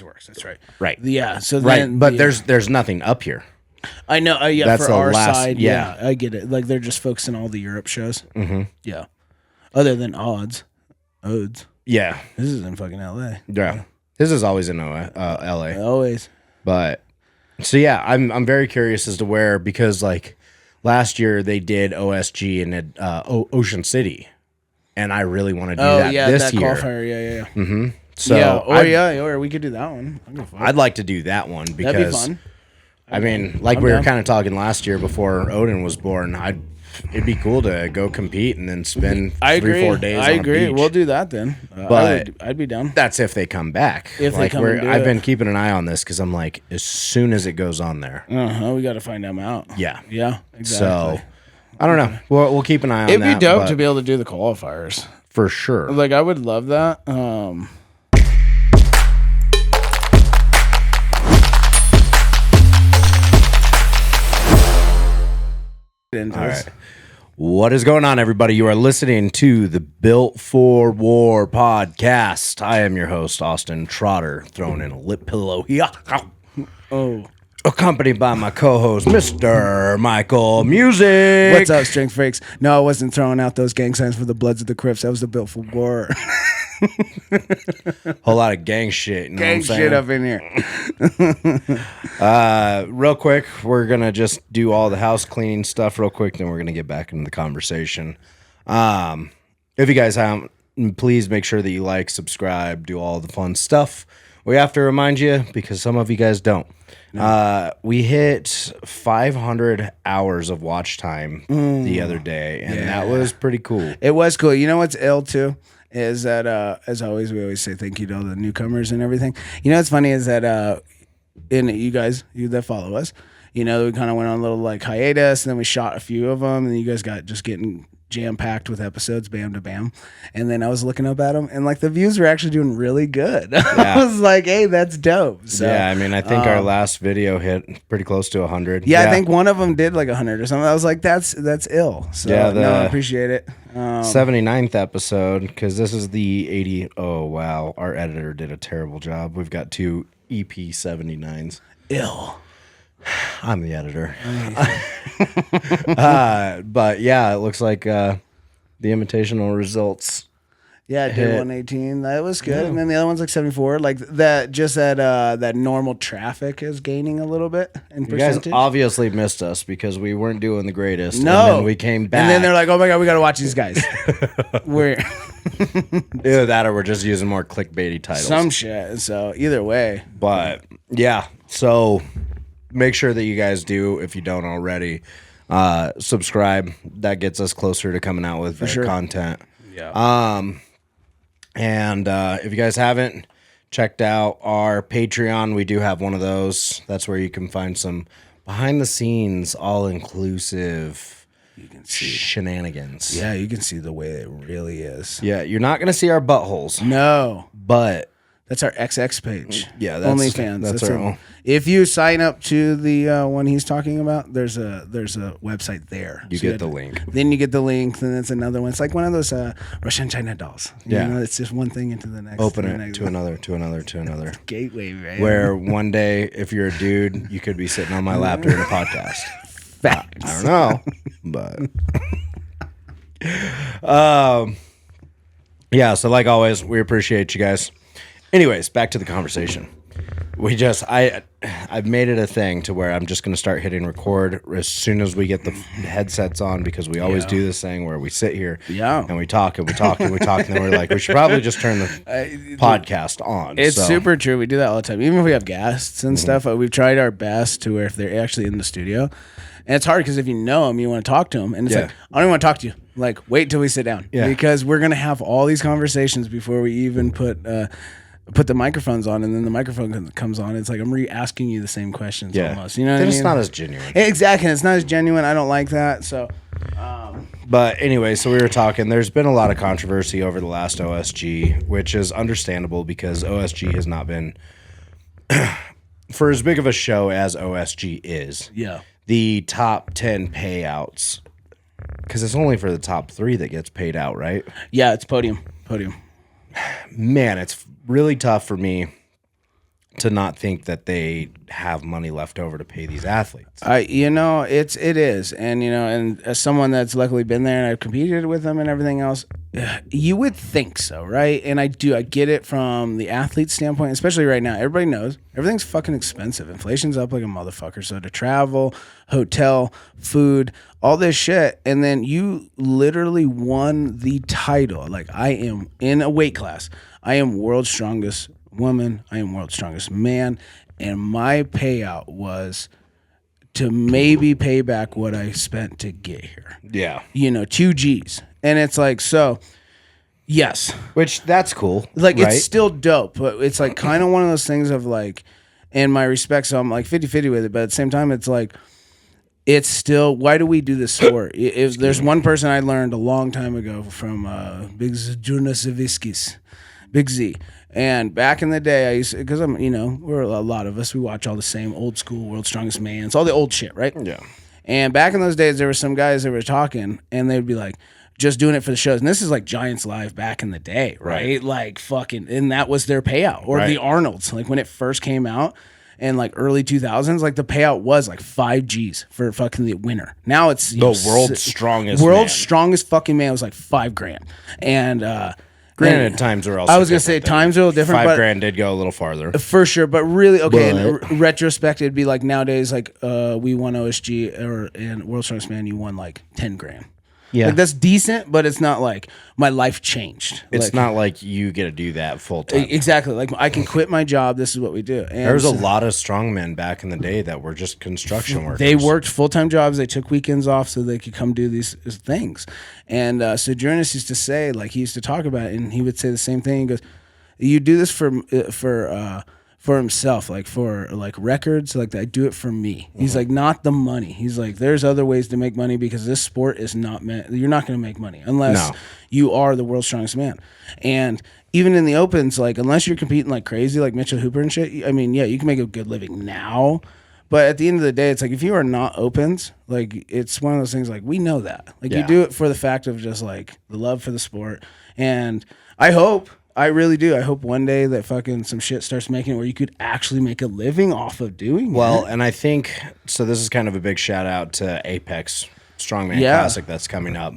always works. That's right. Right. Yeah. So Right. then, But there's nothing up here. I know. Yeah. That's for the our last- side. yeah. Yeah. I get it. Like they're just focusing all the Europe shows. Mm-hmm. Yeah. Other than Odes. Yeah. This is in fucking LA. Yeah. This is always in LA. Always. But so yeah, I'm very curious as to where, because like last year they did OSG in Ocean City, and I really want to do that this year. Qualifier. Yeah. Mm-hmm. So yeah, or we could do that one. I'd like to do that one because that'd be fun. I mean, like we were kind of talking last year before Odin was born. It'd be cool to go compete and then spend 3-4 days. I agree. We'll do that then. But I'd be down. That's if they come back. If they come and do I've it. been keeping an eye on this because I'm like, as soon as it goes on there, We got to find them out. yeah. Exactly. So I don't know. We'll keep an eye on It'd that. be dope to be able to do the qualifiers. For sure. Like I would love that. All right. What is going on, everybody? You are listening to the Built for War podcast. I am your host, Austin Trotter, throwing in a lip pillow here. Oh. Accompanied by my co-host, Mr. Michael Musick. What's up, strength freaks? No, I wasn't throwing out those gang signs for the Bloods of the Crips. That was the Built for War. Whole lot of gang shit. You know gang what I'm shit saying? up in here. Real quick, we're going to just do all the house cleaning stuff real quick, then we're going to get back into the conversation. If you guys haven't, please make sure that you like, subscribe, do all the fun stuff. We have to remind you, because some of you guys don't. We hit 500 hours of watch time the other day, and that was pretty cool. It was cool. You know what's ill, too? Is that, as always, we always say thank you to all the newcomers and everything. You know what's funny is that you that follow us, we kind of went on a little like hiatus, and then we shot a few of them, and then you guys got just getting jam-packed with episodes, bam to bam. And then I was looking up at them, and like the views were actually doing really good. Yeah. I was like, hey, that's dope. So, yeah, I mean, I think our last video hit pretty close to 100. Yeah, I think one of them did like 100 or something. I was like, that's ill. So yeah, I appreciate it. 79th episode, because this is the 80. Oh, wow. Our editor did a terrible job. We've got two EP 79s. Ill. I'm the editor. But yeah, it looks like the invitational results. Yeah, it did 118. That was good. Yeah. And then the other one's like 74. Like that, just that normal traffic is gaining a little bit in percentage. You guys obviously missed us because we weren't doing the greatest. No. And then we came back. And then they're like, oh my God, we got to watch these guys. We're either that or we're just using more clickbaity titles. Some shit. So either way. But yeah, so make sure that you guys do, if you don't already, subscribe. That gets us closer to coming out with better content. Yeah. And if you guys haven't checked out our Patreon, we do have one of those. That's where you can find some behind the scenes, all inclusive shenanigans. Yeah, you can see the way it really is. Yeah, you're not going to see our buttholes. No. But that's our XX page. Yeah, that's OnlyFans. That's our own. If you sign up to the one he's talking about, there's a website there. You get the link. Then you get the link. Then it's another one. It's like one of those Russian China dolls. It's just one thing into the next. Open it to another, to another, to another. Gateway, right? Where one day, if you're a dude, you could be sitting on my lap during a podcast. Facts. I don't know, but yeah. So like always, we appreciate you guys. Anyways, back to the conversation. I've made it a thing to where I'm just going to start hitting record as soon as we get the headsets on, because we always do this thing where we sit here and we talk and we talk and we talk, and then we're like, we should probably just turn the podcast on. It's super true. We do that all the time. Even if we have guests and stuff, we've tried our best to where if they're actually in the studio, and it's hard because if you know them, you want to talk to them, and it's like, I don't even want to talk to you. Like, wait till we sit down, because we're going to have all these conversations before we even put the microphones on, and then the microphone comes on. It's like I'm asking you the same questions almost. You know what I mean? It's not as genuine. Exactly. It's not as genuine. I don't like that. So, but anyway, so we were talking. There's been a lot of controversy over the last OSG, which is understandable because OSG has not been for as big of a show as OSG is. Yeah. The top 10 payouts, because it's only for the top 3 that gets paid out, right? Yeah, it's podium. Man, it's really tough for me to not think that they have money left over to pay these athletes. It is, and and as someone that's luckily been there and I've competed with them and everything else, you would think so, right? And I get it from the athlete standpoint, especially right now. Everybody knows everything's fucking expensive. Inflation's up like a motherfucker. So to travel, hotel, food, all this shit, and then you literally won the title. Like, I am in a weight class. I am world's strongest woman. I am world's strongest man. And my payout was to maybe pay back what I spent to get here. Yeah. 2 G's. And it's like, so, yes. Which, that's cool. Like, right? It's still dope, but it's like kind of one of those things of like, in my respect, so I'm like 50-50 with it, but at the same time, it's like, it's still, why do we do this sport? If there's one person I learned a long time ago from Big Zdzurnaseviskis, Big Z. And back in the day, I used to, because we're a lot of us, we watch all the same old school World's Strongest Man. It's all the old shit, right? Yeah. And back in those days, there were some guys that were talking, and they'd be like, just doing it for the shows. And this is like Giants Live back in the day, right? Like fucking, and that was their payout. Or the Arnolds, like when it first came out in like early 2000s, like the payout was like 5 G's for fucking the winner. Now it's the world's strongest fucking man was like $5,000. And, granted, times are also I was going to say times are a little different. $5,000 did go a little farther. For sure. But really, okay, in retrospect, it'd be like nowadays, like we won OSG and World's Strongest Man, you won like $10,000. Yeah. Like, that's decent, but it's not like my life changed. It's not like you get to do that full time. Exactly. Like, I can quit my job. This is what we do. And there was a lot of strongmen back in the day that were just construction workers. They worked full-time jobs. They took weekends off so they could come do these things. And Sojourner used to say, like, he used to talk about it, and he would say the same thing. He goes, you do this for himself, like for like records, like I do it for me. He's like, not the money. He's like, there's other ways to make money because this sport is not meant, you're not going to make money unless you are the world's strongest man. And even in the opens, like unless you're competing like crazy, like Mitchell Hooper and shit, I mean, yeah, you can make a good living now. But at the end of the day, it's like if you are not opens, like it's one of those things like we know that. Like you do it for the fact of just like the love for the sport. And I really do. I hope one day that fucking some shit starts making it where you could actually make a living off of doing it. Well, and I think, so this is kind of a big shout out to Apex Strongman Classic that's coming up.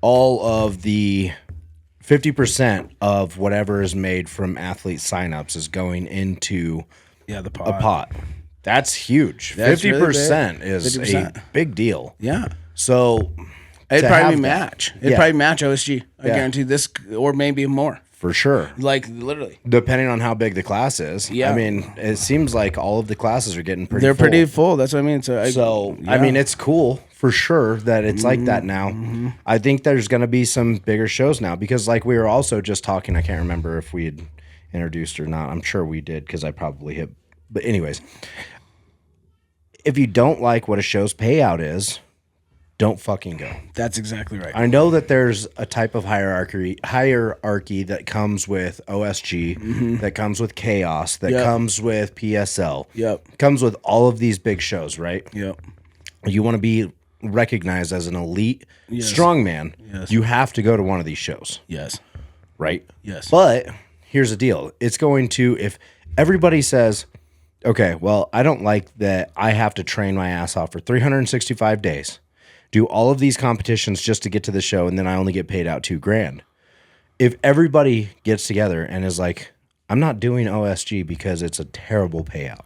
All of the 50% of whatever is made from athlete signups is going into the pot. A pot. That's huge. That's 50% really is 50%. a big deal. Yeah. So it'd probably match. It'd probably match OSG. I guarantee this, or maybe more. For sure. Like, literally. Depending on how big the class is. Yeah. I mean, it seems like all of the classes are getting pretty full. They're pretty full. That's what I mean. I mean, it's cool for sure that it's like that now. Mm-hmm. I think there's going to be some bigger shows now because, like, we were also just talking. I can't remember if we had introduced or not. I'm sure we did because I probably hit. But, anyways, if you don't like what a show's payout is, don't fucking go. That's exactly right. I know that there's a type of hierarchy that comes with OSG, that comes with Chaos, that comes with PSL, comes with all of these big shows, right? Yep. You want to be recognized as an elite strongman, you have to go to one of these shows. Yes. Right? Yes. But here's the deal. It's going to, if everybody says, okay, well, I don't like that I have to train my ass off for 365 days. Do all of these competitions just to get to the show, and then I only get paid out $2,000. If everybody gets together and is like, I'm not doing OSG because it's a terrible payout.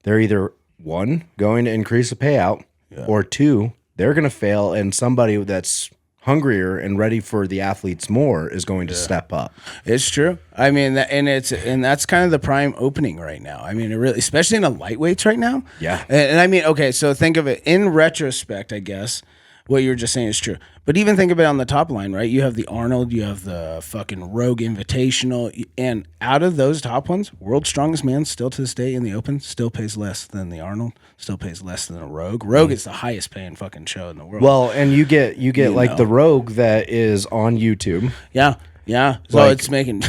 They're either one, going to increase the payout, or two, they're going to fail, and somebody that's hungrier and ready for the athletes more is going to step up. It's true. I mean, that's kind of the prime opening right now. I mean, it really, especially in the lightweights right now. Yeah. And I mean, okay, so think of it in retrospect, I guess. What you were just saying is true. But even think of it on the top line, right? You have the Arnold, you have the fucking Rogue Invitational, and out of those top ones, World's Strongest Man still to this day in the open still pays less than the Arnold, still pays less than the Rogue. Rogue is the highest paying fucking show in the world. Well, and you get like the Rogue that is on YouTube. Yeah. Yeah, so like, it's making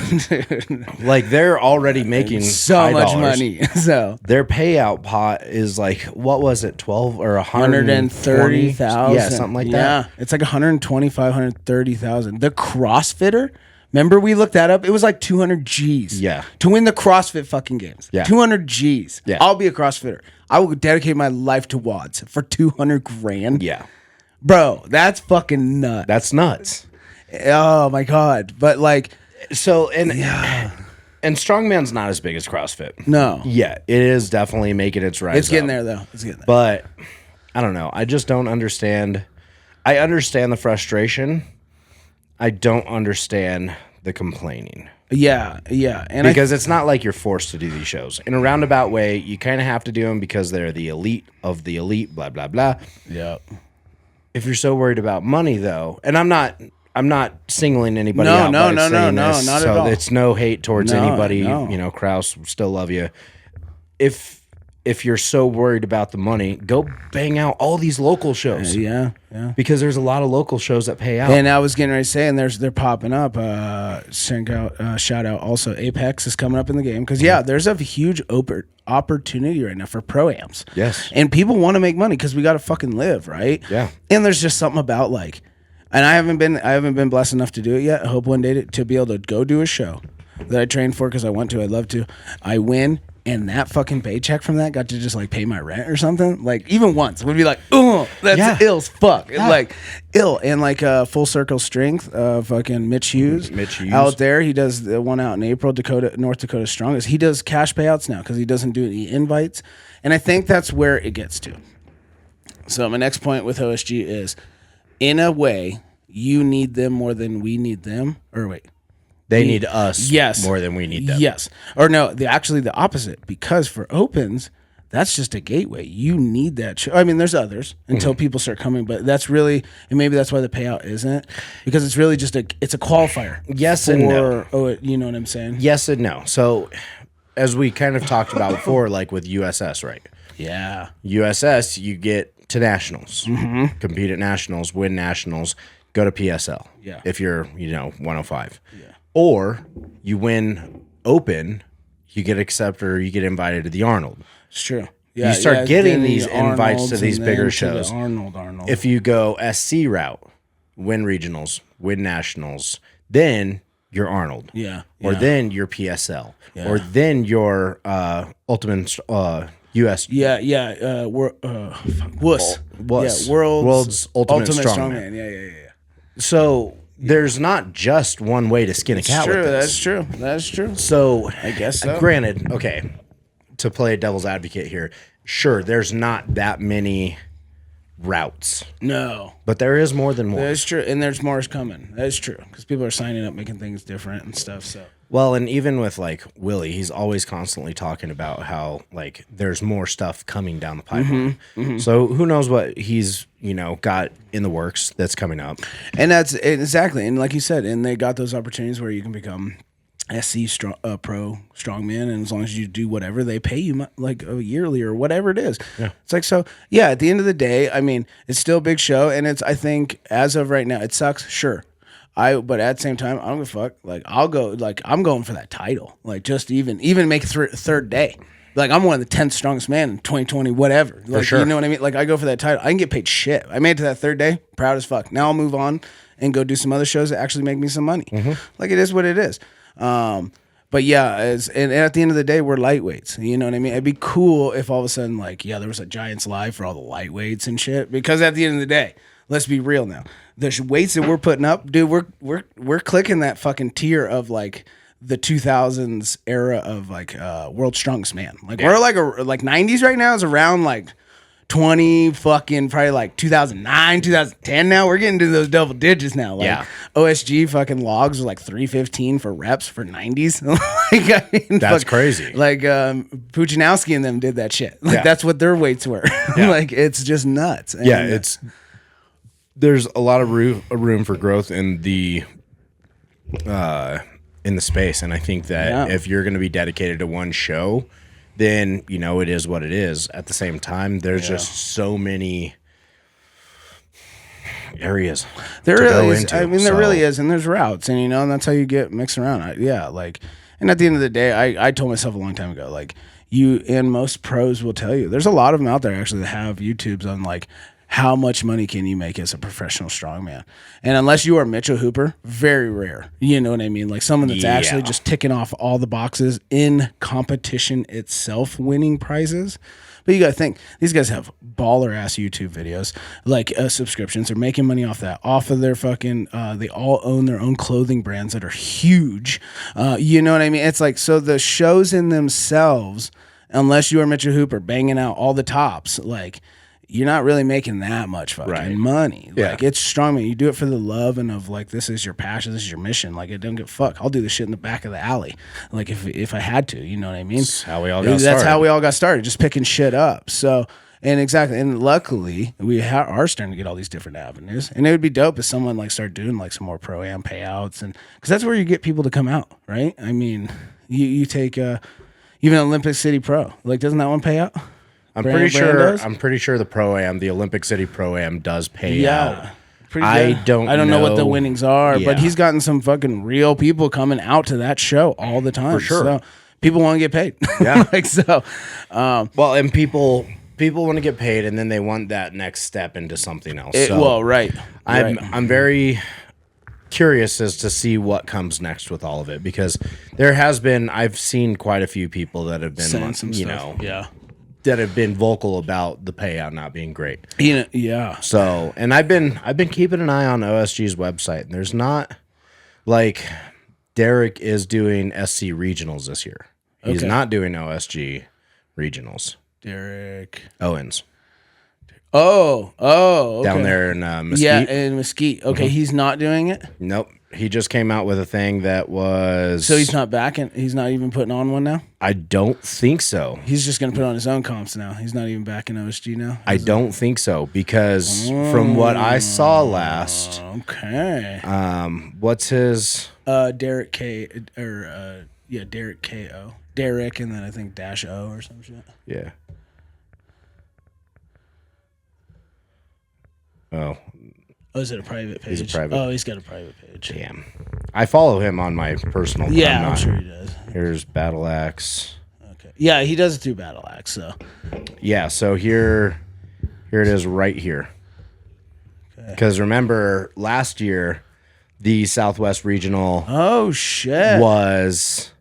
like they're already making so much money. So their payout pot is like, what was it, 12 or 130,000? Yeah, something like that. Yeah, it's like 125, 130,000. The CrossFitter Remember we looked that up? It was like 200 G's. Yeah. To win the CrossFit fucking games. Yeah. 200 G's. Yeah. I'll be a CrossFitter. I will dedicate my life to WODs for 200 grand. Yeah. Bro, that's fucking nuts. That's nuts. Oh my God. But like, so, and strongman's not as big as CrossFit. no. Yeah, it is definitely making its rise. It's getting up. there though. It's getting there. But I don't know. I just don't understand. I understand the frustration. I don't understand the complaining. Yeah. And Because it's not like you're forced to do these shows. In a roundabout way, you kind of have to do them because they're the elite of the elite, blah, blah, blah. Yeah. If you're so worried about money, though, and I'm not singling anybody out. No, this, not at so all. it's no hate towards anybody. No. You know, Kraus, still love you. If you're so worried about the money, go bang out all these local shows. Yeah. Because there's a lot of local shows that pay out. And I was getting ready to say, and they're popping up. Shout out also Apex is coming up in the game because there's a huge opportunity right now for pro-ams. Yes. And people want to make money because we got to fucking live, right? Yeah. And there's just something about like, and I haven't been blessed enough to do it yet. I hope one day to be able to go do a show that I trained for because I want to. I'd love to. I win. And that fucking paycheck from that got to just like pay my rent or something. Like even once would be like, oh, that's ill as fuck. Yeah. Like ill. And like Full Circle Strength, fucking Mitch Hughes. Out there. He does the one out in April, North Dakota Strongest. He does cash payouts now because he doesn't do any invites. And I think that's where it gets to. So my next point with OSG is, in a way, you need them more than we need them. Or wait. They need us more than we need them. Yes. Or no, actually the opposite. Because for opens, that's just a gateway. You need that. I mean, there's others until people start coming, but that's really, and maybe that's why the payout isn't, because it's really just it's a qualifier. Yes and no. Oh, you know what I'm saying? Yes and no. So as we kind of talked about before, like with USS, right? Yeah. USS, you get to nationals, compete at nationals, win nationals, go to PSL. Yeah. If you're, 105. Yeah. Or you win open, you get accepted or you get invited to the Arnold. It's true. Yeah, you start getting these invites Arnolds to these and bigger then shows. To the Arnold. If you go SC route, win regionals, win nationals, then you're Arnold. Yeah. Or then you're PSL. Or then you're ultimate US. Yeah. WUS. WUS. Yeah, World's Ultimate Strongman. Yeah. So there's not just one way to skin a cat with this. That's true. So I guess so. Granted, okay, to play devil's advocate here, sure, there's not that many routes. No. But there is more than one. That's true. And there's more coming. That is true. Because people are signing up, making things different and stuff. So. Well, and even with like Willie, he's always constantly talking about how like there's more stuff coming down the pipeline. So who knows what he's got in the works that's coming up. And that's exactly, and like you said, and they got those opportunities where you can become SC pro strongman, and as long as you do whatever, they pay you like a yearly or whatever it is. Yeah. It's like, so yeah. At the end of the day, I mean, it's still a big show, and I think as of right now, it sucks. Sure. But at the same time, I don't give a fuck. Like, I'll go, like, I'm going for that title. Like, just even make third day. Like, I'm one of the 10th strongest man in 2020, whatever. Like, for sure. You know what I mean? Like, I go for that title. I can get paid shit. I made it to that third day, proud as fuck. Now I'll move on and go do some other shows that actually make me some money. Like, it is what it is. But yeah, and at the end of the day, we're lightweights. You know what I mean? It'd be cool if all of a sudden, like, there was a Giants Live for all the lightweights and shit. Because at the end of the day, let's be real now. The weights that we're putting up, dude, we're clicking that fucking tier of like the 2000s era of like World's Strongest Man. Like we're like 90s right now is around like 20 fucking probably like 2009, 2010 now. We're getting to those double digits now. Like OSG fucking logs was like 315 for reps for 90s. Like, I mean, that's crazy. Like Puchinowski and them did that shit. Like that's what their weights were. Like it's just nuts. And, there's a lot of room for growth in the space, and I think that if you're going to be dedicated to one show, then it is what it is. At the same time, there's just so many areas. There really is. I mean, there really is, and there's routes, and and that's how you get mixed around. And at the end of the day, I told myself a long time ago, like you and most pros will tell you, there's a lot of them out there actually that have YouTubes on like how much money can you make as a professional strongman? And unless you are Mitchell Hooper, very rare. You know what I mean? Like someone that's actually just ticking off all the boxes in competition itself, winning prizes. But you got to think, these guys have baller ass YouTube videos, like subscriptions. They're making money off that, off of their fucking, they all own their own clothing brands that are huge. You know what I mean? It's like, so the shows in themselves, unless you are Mitchell Hooper banging out all the tops, like, you're not really making that much fucking money. Yeah. Like, it's strong, man. You do it for the love and of, like, this is your passion, this is your mission. Like, it don't give a fuck. I'll do this shit in the back of the alley, like, if I had to, you know what I mean? That's how we all got started. That's how we all got started, just picking shit up. So, and exactly, and luckily, we are starting to get all these different avenues. And it would be dope if someone, like, started doing, like, some more pro-am payouts. And because that's where you get people to come out, right? I mean, you take even Olympic City Pro. Like, doesn't that one pay out? I'm pretty sure the Pro-Am, the Olympic City Pro-Am does pay out. I don't know what the winnings are, but he's gotten some fucking real people coming out to that show all the time. For sure. So people want to get paid. Yeah. Like, so, well, and people want to get paid, and then they want that next step into something else. I'm very curious as to see what comes next with all of it, because I've seen quite a few people that have been, that have been vocal about the payout not being great. Yeah. So, and I've been keeping an eye on OSG's website, and there's not, like, Derek is doing SC regionals this year. He's not doing OSG regionals. Derek Owens. Oh, okay. Down there in Mesquite. Yeah, in Mesquite. Okay, he's not doing it? Nope. He just came out with a thing that was... So he's not back, and he's not even putting on one now? I don't think so. He's just going to put on his own comps now. He's not even back in OSG now? I don't think so, because from what I saw last... Okay. What's his... Derek K, or, Derek K-O. Derek, and then I think dash O or some shit. Yeah. Oh, is it a private page? He's a private. Oh, he's got a private page. Damn. I follow him on my personal. Yeah, I'm sure he does. Here's Battle Axe. Okay. Yeah, he does it through Battle Axe. So. Yeah. So here it is right here. Because remember last year, the Southwest Regional. Oh shit. Was.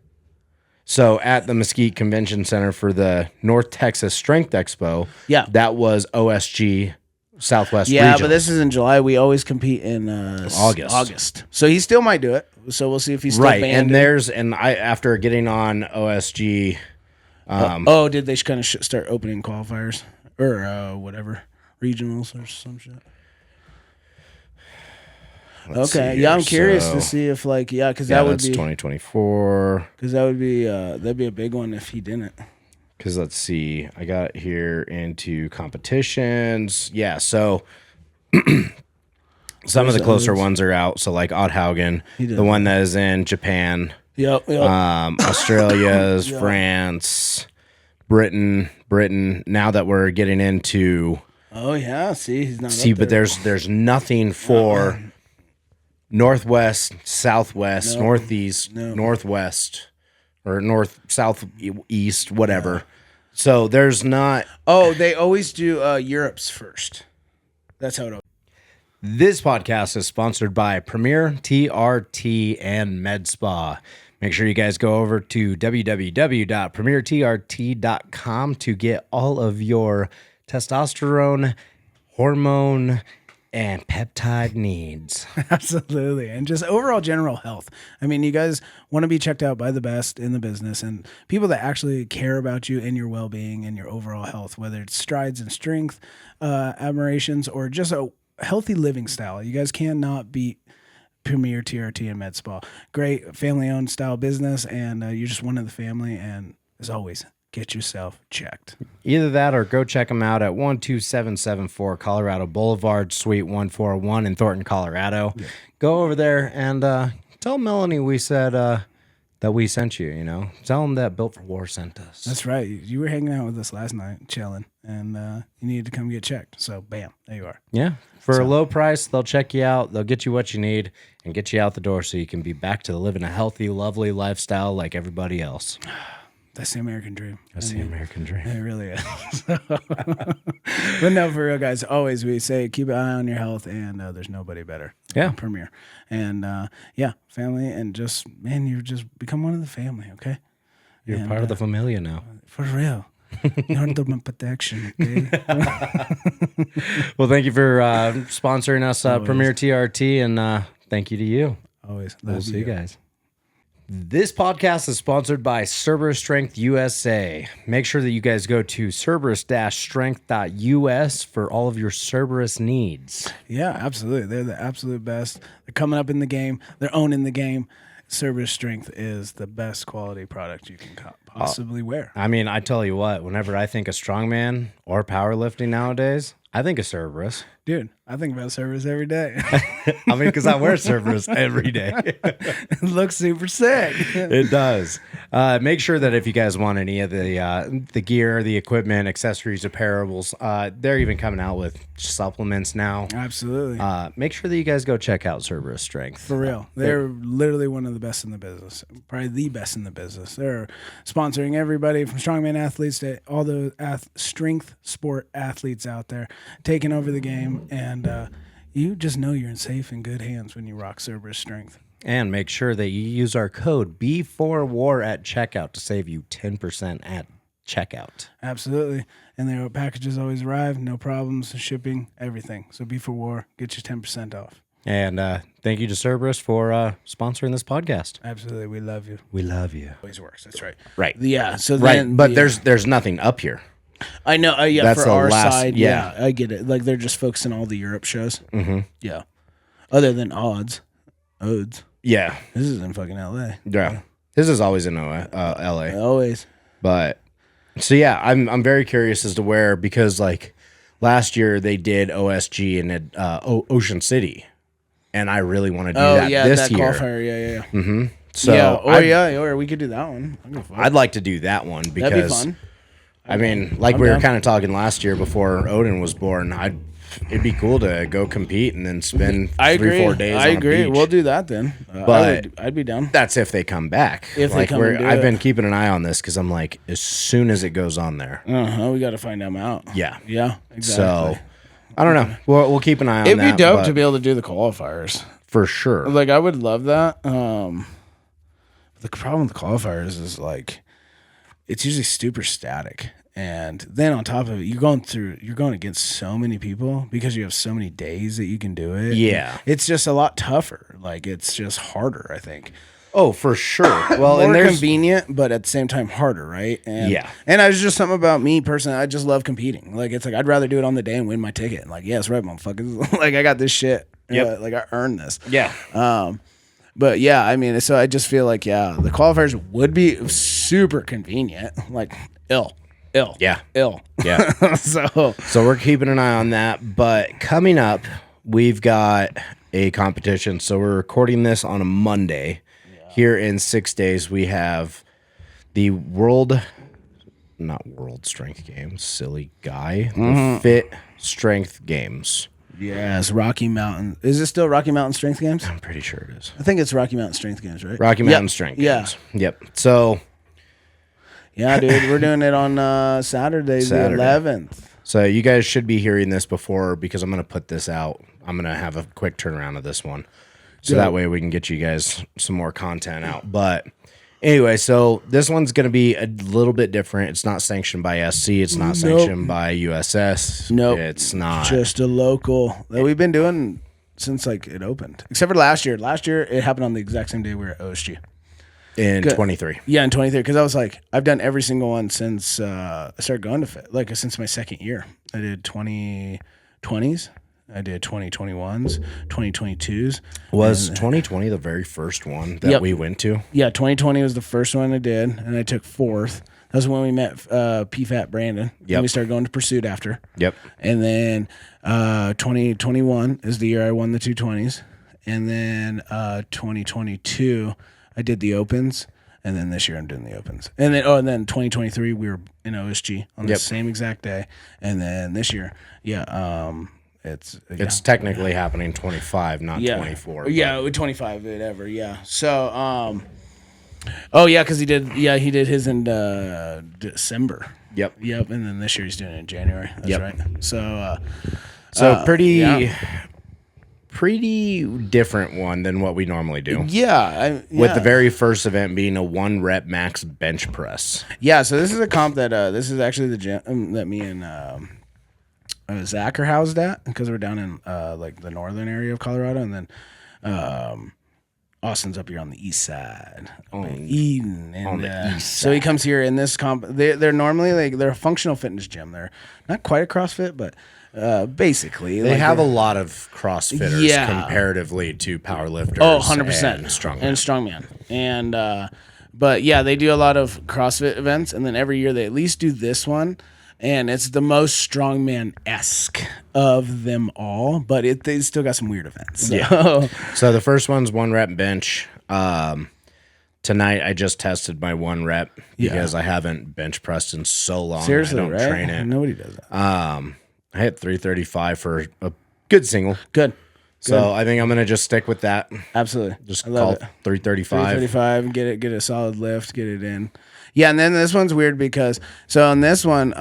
So at the Mesquite Convention Center for the North Texas Strength Expo. Yeah. That was OSG. Southwest yeah, region. But this is in July. We always compete in August. So he still might do it. So we'll see if he's still banned. And after getting on OSG. Did they kind of start opening qualifiers or whatever regionals or some shit? I'm curious to see if because that would be 2024. Because that'd be a big one if he didn't. Because let's see, I got here into competitions. Yeah, so some of the closer ones are out. So like Otthaugen, the one that is in Japan. Yep. Australia's, France, Britain. Now that we're getting into. Oh yeah, see, he's not. See, but there's nothing for Northwest, Southwest, Northeast, Northwest. Or north, south, east, whatever. Yeah. So there's not. Oh, they always do Europe's first. That's how it always. This podcast is sponsored by Premier TRT and Med Spa. Make sure you guys go over to www.premiertrt.com to get all of your testosterone, hormone, and peptide needs. Absolutely. And just overall general health. I mean, you guys want to be checked out by the best in the business and people that actually care about you and your well-being and your overall health, whether it's strides and strength, admirations, or just a healthy living style. You guys cannot beat Premier TRT and Med Spa. Great family-owned style business, and you're just one of the family. And as always, get yourself checked. Either that or go check them out at 12774 Colorado Boulevard, Suite 141 in Thornton, Colorado. Yeah. Go over there and tell Melanie we said that we sent you, Tell them that Built for War sent us. That's right. You were hanging out with us last night, chilling, and you needed to come get checked. So, bam, there you are. Yeah. For a low price, they'll check you out. They'll get you what you need and get you out the door so you can be back to living a healthy, lovely lifestyle like everybody else. That's the American dream. That's the American dream. It really is. But no, for real, guys, always we say keep an eye on your health, and there's nobody better. Yeah. Premier. And family, and just, man, you just become one of the family, okay? You're part of the familia now. For real. You're under my protection, okay? Well, thank you for sponsoring us, Premier TRT, and thank you to you. Always. We'll see you guys. This podcast is sponsored by Cerberus Strength USA. Make sure that you guys go to cerberus-strength.us for all of your Cerberus needs. Yeah, absolutely. They're the absolute best. They're coming up in the game. They're owning the game. Cerberus Strength is the best quality product you can possibly wear. I mean, I tell you what, whenever I think of strongman or powerlifting nowadays, I think of Cerberus. Dude, I think about Cerberus every day. I mean, because I wear Cerberus every day. It looks super sick. It does. Make sure that if you guys want any of the gear, the equipment, accessories, apparels, they're even coming out with supplements now. Absolutely. Make sure that you guys go check out Cerberus Strength. For real. They're literally one of the best in the business. Probably the best in the business. They're sponsoring everybody from strongman athletes to all the strength sport athletes out there, taking over the game. And you just know you're in safe and good hands when you rock Cerberus Strength. And make sure that you use our code B4WAR at checkout to save you 10% at checkout. Absolutely. And their packages always arrive, no problems, shipping, everything. So B4WAR, get you 10% off. And thank you to Cerberus for sponsoring this podcast. Absolutely. We love you. We love you. Always works. That's right. Right. Yeah. So right. But there's nothing up here. I know. Yeah, That's for the our last- side, yeah. I get it. Like they're just focusing all the Europe shows. Mm-hmm. Yeah. Other than Odes. Yeah. This is in fucking LA. Yeah. This is always in LA. Always. But so yeah, I'm very curious as to where, because like last year they did OSG in Ocean City, and I really want to do that this year. Qualifier. Yeah. Mm-hmm. So or we could do that one. I'd like to do that one because that'd be fun. I mean, like we were kind of talking last year before Odin was born. It'd be cool to go compete and then spend 3-4 days. I on agree. A beach. We'll do that then. But I'd be down. That's if they come back. If they come and do I've it. been keeping an eye on this because I'm like, as soon as it goes on there, We got to find them out. Yeah. Exactly. So I don't know. We'll keep an eye on It'd that. be dope to be able to do the qualifiers. For sure. Like I would love that. The problem with the qualifiers is like it's usually super static. And then on top of it, you're going against so many people because you have so many days that you can do it. Yeah. It's just a lot tougher. Like it's just harder, I think. Oh, for sure. Well, More and there's convenient, but at the same time harder, right? And, Yeah. And I was just something about me personally. I just love competing. Like it's like I'd rather do it on the day and win my ticket. Like, yes, right, motherfuckers. Like I got this shit. Yep. Like I earned this. Yeah. But yeah, I mean, so I just feel like the qualifiers would be super convenient. Like ill. Yeah. So we're keeping an eye on that. But coming up, we've got a competition. So we're recording this on a Monday. Here in 6 days, we have the not World Strength Games, silly guy, the PHIT Strength Games. yes, Rocky Mountain. Is it still Rocky Mountain Strength Games? I'm pretty sure it is. I think it's Rocky Mountain Strength Games, right? Rocky Mountain Strength Games. Yep. So Yeah, dude, we're doing it on Saturday, the 11th. So you guys should be hearing this before, because I'm going to put this out. I'm going to have a quick turnaround of this one. So that way we can get you guys some more content out. But anyway, so this one's going to be a little bit different. It's not sanctioned by SC. It's not sanctioned by USS. Nope. It's not. Just a local that we've been doing since like it opened. Except for last year. Last year it happened on the exact same day we were at OSG. In 23. Yeah, in 23. Because I was like, I've done every single one since I started going to FIT. Like since my second year. I did 2020s. I did 2021s, 2022s. Was 2020 the very first one that we went to? Yeah, 2020 was the first one I did, and I took fourth. That was when we met PHIT Brandon. Yep. And we started going to Pursuit after. Yep. And then 2021 is the year I won the 220s. And then 2022, I did the Opens. And then this year I'm doing the Opens. And then 2023, we were in OSG on the same exact day. And then this year, it's technically happening 25, not 24. Yeah, 25, whatever. Yeah. So, Oh yeah, because he did his in December. Yep. And then this year he's doing it in January. That's right. So pretty yeah. different one than what we normally do. Yeah, With the very first event being a 1 rep max bench press. Yeah, so this is a comp that this is actually the gym that me and Zach are housed at, because we're down in like the northern area of Colorado, and then Austin's up here on the east side, Eden, and on the east side. So he comes here in this comp. They're normally like they're a functional fitness gym. They're not quite a CrossFit, but basically they have a lot of CrossFitters comparatively to powerlifters. Oh, 100%. And strongman. And strongman. And but yeah, they do a lot of CrossFit events, and then every year they at least do this one. And it's the most strongman-esque of them all, but they still got some weird events. So. Yeah. So the first one's 1 rep bench. Tonight I just tested my 1 rep because I haven't bench pressed in so long. Seriously, I don't train it. Nobody does that. I hit 335 for a good single. Good. So I think I'm gonna just stick with that. Absolutely. Just call it 335. 335, get a solid lift, get it in. Yeah, and then this one's weird because on this one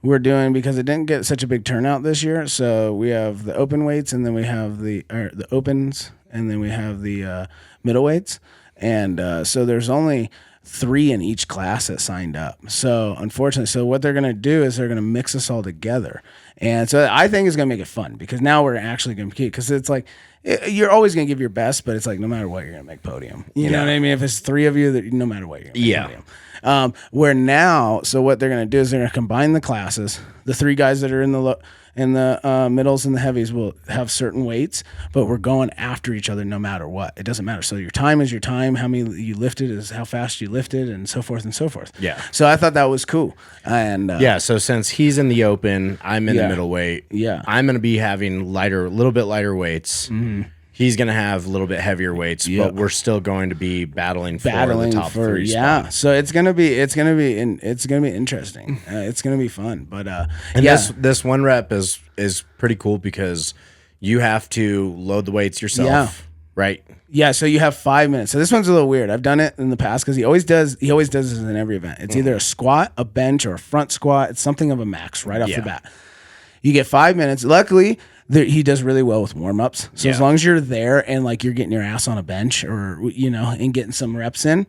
we're doing, because it didn't get such a big turnout this year. So we have the open weights, and then we have the opens, and then we have the middle weights, and so there's only 3 in each class that signed up. So unfortunately, what they're gonna do is they're gonna mix us all together, and so I think it's gonna make it fun, because now we're actually gonna compete, because it's like. You're always going to give your best, but it's like no matter what, you're going to make podium. You know what I mean? If it's 3 of you, no matter what, you're going to make podium. Where now, so what they're going to do is they're going to combine the classes. The 3 guys that are in the middles and the heavies will have certain weights, but we're going after each other no matter what. It doesn't matter. So your time is your time. How many you lifted is how fast you lifted, and so forth and so forth. Yeah. So I thought that was cool. And so since he's in the open, I'm in the middleweight. Yeah. I'm going to be having a little bit lighter weights. Mm-hmm. He's going to have a little bit heavier weights, but we're still going to be battling for the top 3 spot. So it's going to be interesting. It's going to be fun, but this 1 rep is pretty cool because you have to load the weights yourself, right? Yeah, so you have 5 minutes. So this one's a little weird. I've done it in the past because he always does this in every event. It's either a squat, a bench, or a front squat. It's something of a max right off the bat. You get 5 minutes. Luckily, he does really well with warm-ups. So as long as you're there and like you're getting your ass on a bench, or and getting some reps in,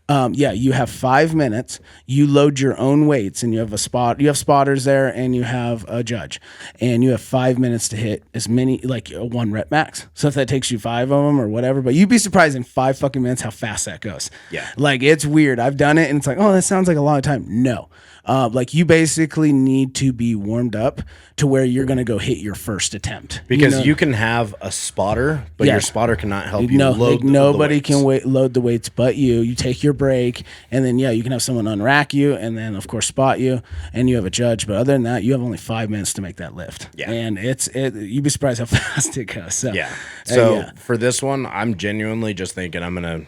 you have 5 minutes. You load your own weights, and you have you have spotters there, and you have a judge, and you have 5 minutes to hit as many, like a 1 rep max. So if that takes you 5 of them or whatever, but you'd be surprised in 5 fucking minutes how fast that goes. Yeah, like it's weird. I've done it, and it's like, oh, that sounds like a long time. No. Like you basically need to be warmed up to where you're going to go hit your first attempt. Because you can have a spotter, but your spotter cannot help you load nobody can load the weights but you. You take your break, and then you can have someone unrack you, and then of course spot you, and you have a judge. But other than that, you have only 5 minutes to make that lift. Yeah. And you'd be surprised how fast it goes. So, for this one, I'm genuinely just thinking I'm going to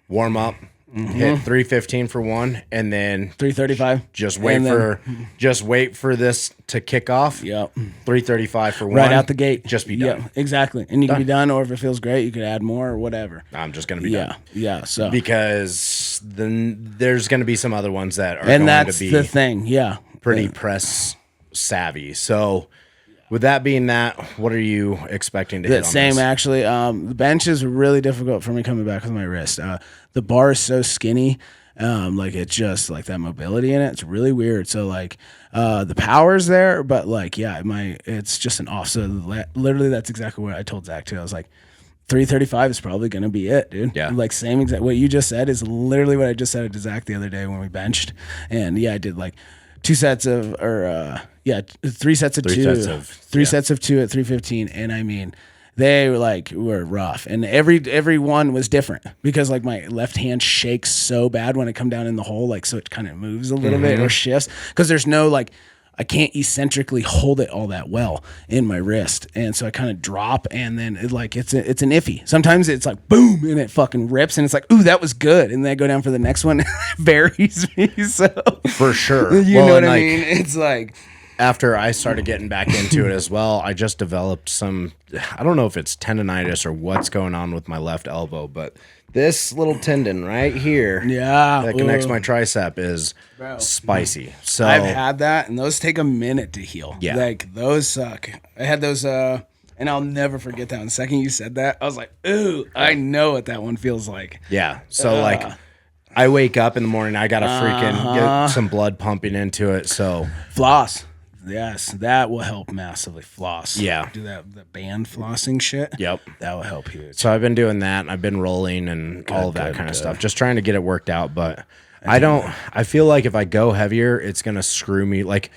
warm up. Mm-hmm. Hit 315 for 1, and then 335. Just wait for this to kick off. Yep. 335 for 1. Right out the gate. Just be done. Yeah, exactly. And you can be done, or if it feels great, you could add more or whatever. I'm just gonna be done. Yeah. So because then there's gonna be some other ones that are going to be, that's the thing. Yeah. Pretty press savvy. So. With that being that, what are you expecting to hit on same, this? Actually. The bench is really difficult for me coming back with my wrist. The bar is so skinny. Like it's just like that mobility in it. It's really weird. So like the power's there, but like, it's just an off. So literally that's exactly what I told Zach too. I was like, 335 is probably going to be it, dude. Yeah. Like same exact, what you just said is literally what I just said to Zach the other day when we benched. And I did like 3 sets of 2, 3 sets of 2 at 315, and I mean they were rough, and every one was different because like my left hand shakes so bad when I come down in the hole, like so it kind of moves a little bit or shifts because there's no like I can't eccentrically hold it all that well in my wrist, and so I kind of drop, and then it's an iffy. Sometimes it's like boom, and it fucking rips, and it's like ooh, that was good, and then I go down for the next one, it varies me. So for sure, you know what I mean? It's like after I started getting back into it as well, I just developed some, I don't know if it's tendonitis or what's going on with my left elbow, but this little tendon right here that connects my tricep is spicy. So I've had that, and those take a minute to heal. Yeah. Like, those suck. I had those, and I'll never forget that. The second you said that, I was like, ooh, I know what that one feels like. yeah. So like I wake up in the morning, I got to freaking get some blood pumping into it. So Floss. Yes, that will help massively. Floss. Yeah. Do the band flossing shit. Yep. That will help huge. So I've been doing that, and I've been rolling and all of that kind of stuff, just trying to get it worked out. But I feel like if I go heavier, it's going to screw me. Like,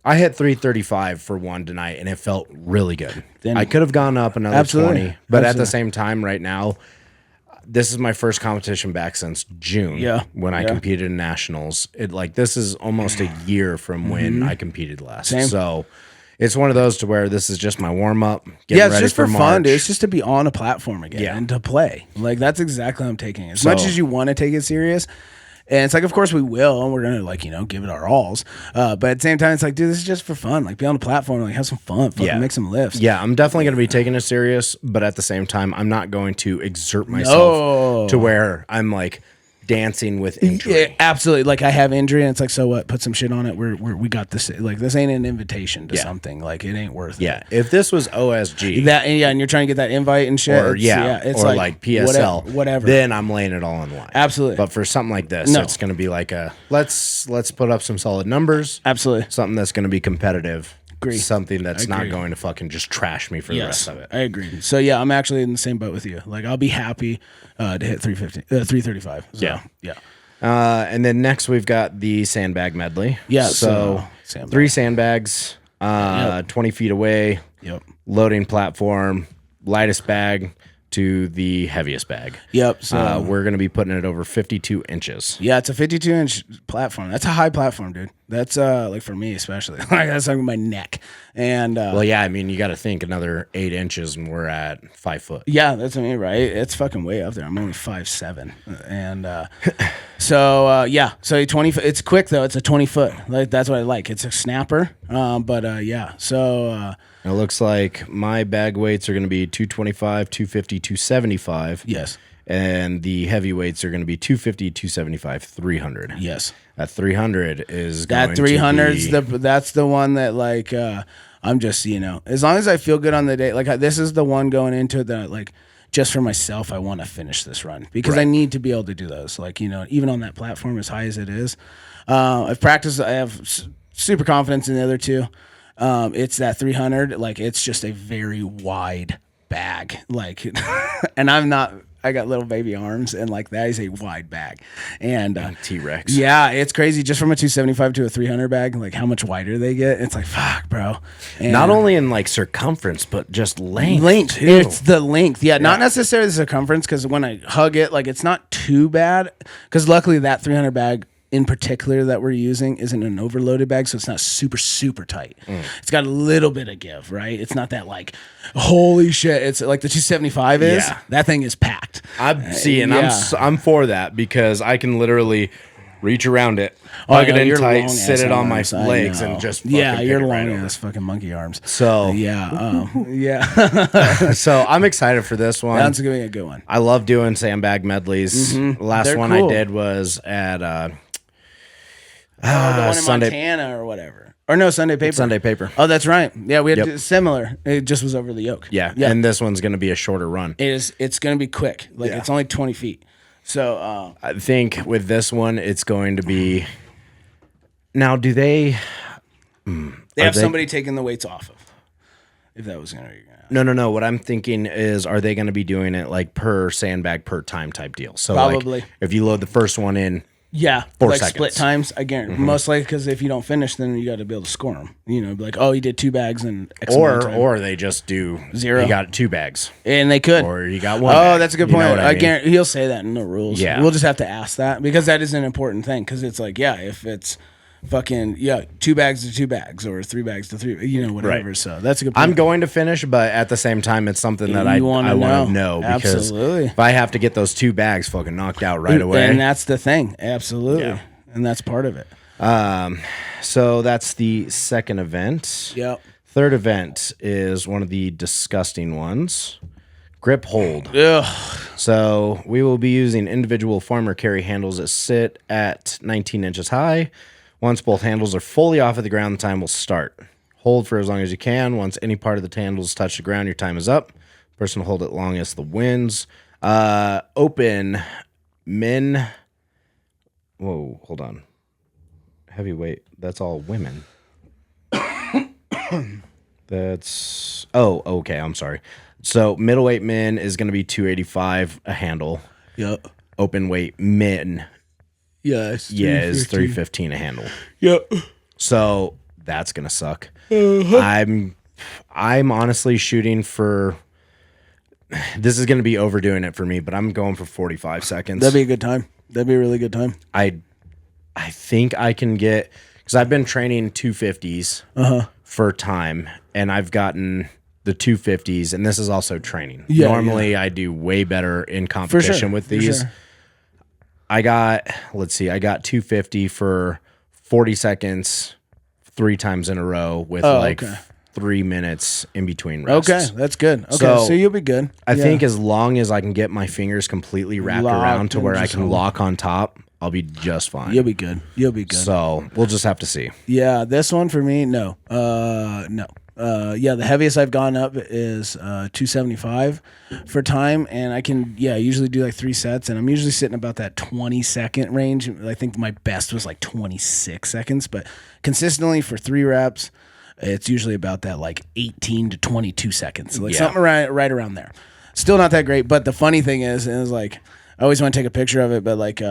I hit 335 for one tonight, and it felt really good. Then- I could have gone up another Absolutely. 20, but at Absolutely. the same time, right now, this is my first competition back since June. Yeah. When I competed in nationals. This is almost a year from when I competed last. Same. So it's one of those to where this is just my warm up. Yeah, it's just for fun, March. dude. It's just to be on a platform again Yeah. and to play. Like, that's exactly how I'm taking it. As much as you want to take it serious, and it's like, of course we will, and we're gonna, like, give it our alls. But at the same time, it's like, dude, this is just for fun. Like, be on the platform, like, have some fun, fucking make some lifts. Yeah, I'm definitely going to be taking it serious, but at the same time, I'm not going to exert myself to where I'm like dancing with injury. Yeah, absolutely. Like, I have injury, and it's like, so what? Put some shit on it. We got this. Like, this ain't an invitation to something. Like, it ain't worth it. Yeah, if this was OSG, And you're trying to get that invite and shit. or it's or like PSL, whatever. then I'm laying it all on the line. Absolutely. But for something like this, it's going to be like let's put up some solid numbers. Absolutely. Something that's going to be competitive. Agree. Something that's not Agree. going to fucking just trash me for the rest of it. I agree. So yeah, I'm actually in the same boat with you. Like, I'll be happy to hit 335. So, yeah. And then next we've got the sandbag medley. Yeah, So sandbag. 3 sandbags, 20 feet away. Yep. Loading platform, lightest bag to the heaviest bag. Yep. So We're going to be putting it over 52 inches. yeah, it's a 52-inch platform. That's a high platform, dude. That's like, for me especially. Like, that's like my neck. And Well, yeah, I mean, you got to think another 8 inches and we're at 5 foot. yeah, that's what I mean, right? It's fucking way up there. I'm only 5'7", and so yeah. So 20. It's quick though. It's a 20 foot. Like, that's what I like. It's a snapper. But yeah. So It looks like my bag weights are going to be 225, 250, 275. yes, And the heavyweights are going to be 250, 275, 300. yes. That 300 is That going 300's to be, that's the one that, like, I'm just, as long as I feel good on the day, like, this is the one going into it that, like, just for myself, I want to finish this run because I need to be able to do those. Like, even on that platform, as high as it is, I've practiced. I have super confidence in the other two. It's that 300. Like, it's just a very wide bag. Like, and I got little baby arms, and like, that is a wide bag. And T-Rex. yeah, it's crazy. Just from a 275 to a 300 bag, like, how much wider they get. It's like, fuck, bro. And Not only in like circumference, but just length. too. It's the length. Yeah, not necessarily the circumference, because when I hug it, like, it's not too bad. Because luckily that 300 bag in particular that we're using isn't an overloaded bag, so it's not super, super tight. It's got a little bit of give, right? It's not that, like, holy shit. It's like the 275 is. Yeah. That thing is packed. I'm for that because I can literally reach around it, hug it in tight, sit it on my legs, and just fucking you're pick it long right over. ass fucking monkey arms. So yeah, so I'm excited for this one. that's gonna be a good one. I love doing sandbag medleys. Last They're one cool. I did was at The one in Sunday Montana or whatever. Or no, Sunday Paper. Sunday Paper. Oh, that's right. Yeah, we had Yep. similar. It just was over the yoke. Yeah, and this one's going to be a shorter run. It's going to be quick. Like, it's only 20 feet. So I think with this one, it's going to be. Now, do they? they have somebody taking the weights off of. If that was going to be. No. What I'm thinking is, are they going to be doing it like per sandbag per time type deal? So Probably. like, if you load the first one in. Yeah, 4 like seconds. split times. I guarantee. Most likely, because if you don't finish, then you got to be able to score them. Be like, oh, you did 2 bags in X amount of time. Or they just do 0. You got 2 bags, And they could. or you got 1. Oh, bag. that's a good You know point. what I mean? guarantee he'll say that in the rules. Yeah. We'll just have to ask that, because that is an important thing. Because it's like, yeah, if it's fucking 2 bags to 2 bags, or 3 bags to 3, whatever. Right. So that's a good point. I'm going to finish, but at the same time, it's something that I want to know because Absolutely. if I have to get those 2 bags fucking knocked out right away, And that's the thing. Absolutely. Yeah. And that's part of it. So that's the second event. Yep. Third event is one of the disgusting ones. Grip hold. Ugh. So we will be using individual farmer carry handles that sit at 19 inches high. Once both handles are fully off of the ground, the time will start. Hold for as long as you can. Once any part of the handles touch the ground, your time is up. Person will hold it longest, the wins. Open men. Whoa, hold on. Heavyweight. That's all women. That's. Oh, okay. I'm sorry. So middleweight men is going to be 285 a handle. Yep. Open weight men. Yes. Is 315 a handle. Yep. So that's gonna suck. I'm honestly shooting for. This is gonna be overdoing it for me, but I'm going for 45 seconds. That'd be a good time. That'd be a really good time. I think I can get, because I've been training 250s for time, and I've gotten the 250s, and this is also training. Yeah, Normally, I do way better in competition with these. Sure. I got 250 for 40 seconds 3 times in a row with 3 minutes in between rests. Okay, that's good. Okay, so you'll be good. I think as long as I can get my fingers completely wrapped around to where I can lock on top, I'll be just fine. You'll be good. You'll be good. So we'll just have to see. Yeah, this one for me, no. No. The heaviest I've gone up is 275 for time, and I can usually do like 3 sets, and I'm usually sitting about that 20-second range. I think my best was like 26 seconds, but consistently for 3 reps, it's usually about that like 18 to 22 seconds, like something right around there. Still not that great, but the funny thing is like I always want to take a picture of it, but like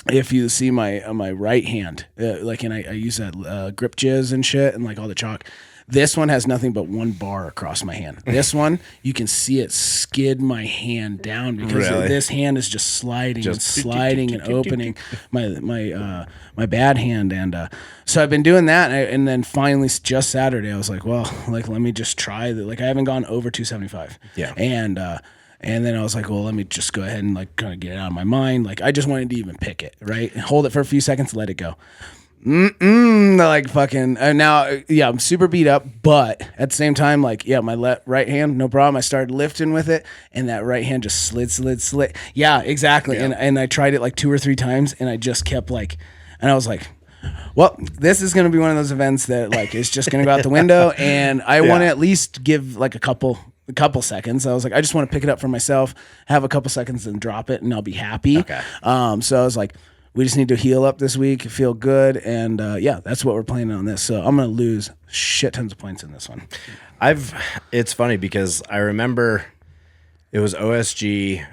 if you see my right hand, and I use that grip jizz and shit and like all the chalk. This one has nothing but 1 bar across my hand. This one, you can see it skid my hand down because this hand is just sliding and opening my bad hand. And so I've been doing that. And then finally, just Saturday, I was like, well, like, let me just try that. Like, I haven't gone over 275. Yeah. And then I was like, well, let me just go ahead and like kind of get it out of my mind. Like, I just wanted to even pick it, right? And hold it for a few seconds, let it go. Like fucking now, I'm super beat up, but at the same time, like, my right hand, no problem. I started lifting with it, and that right hand just slid. Yeah, exactly. Yeah. And I tried it like 2 or 3 times, and I just kept like, and I was like, well, this is going to be one of those events that like is just going to go out the window, and I want to at least give like a couple seconds. I was like, I just want to pick it up for myself, have a couple seconds, and drop it, and I'll be happy. Okay. So I was like, we just need to heal up this week, feel good, and that's what we're planning on this. So I'm going to lose shit tons of points in this one. It's funny because I remember it was OSG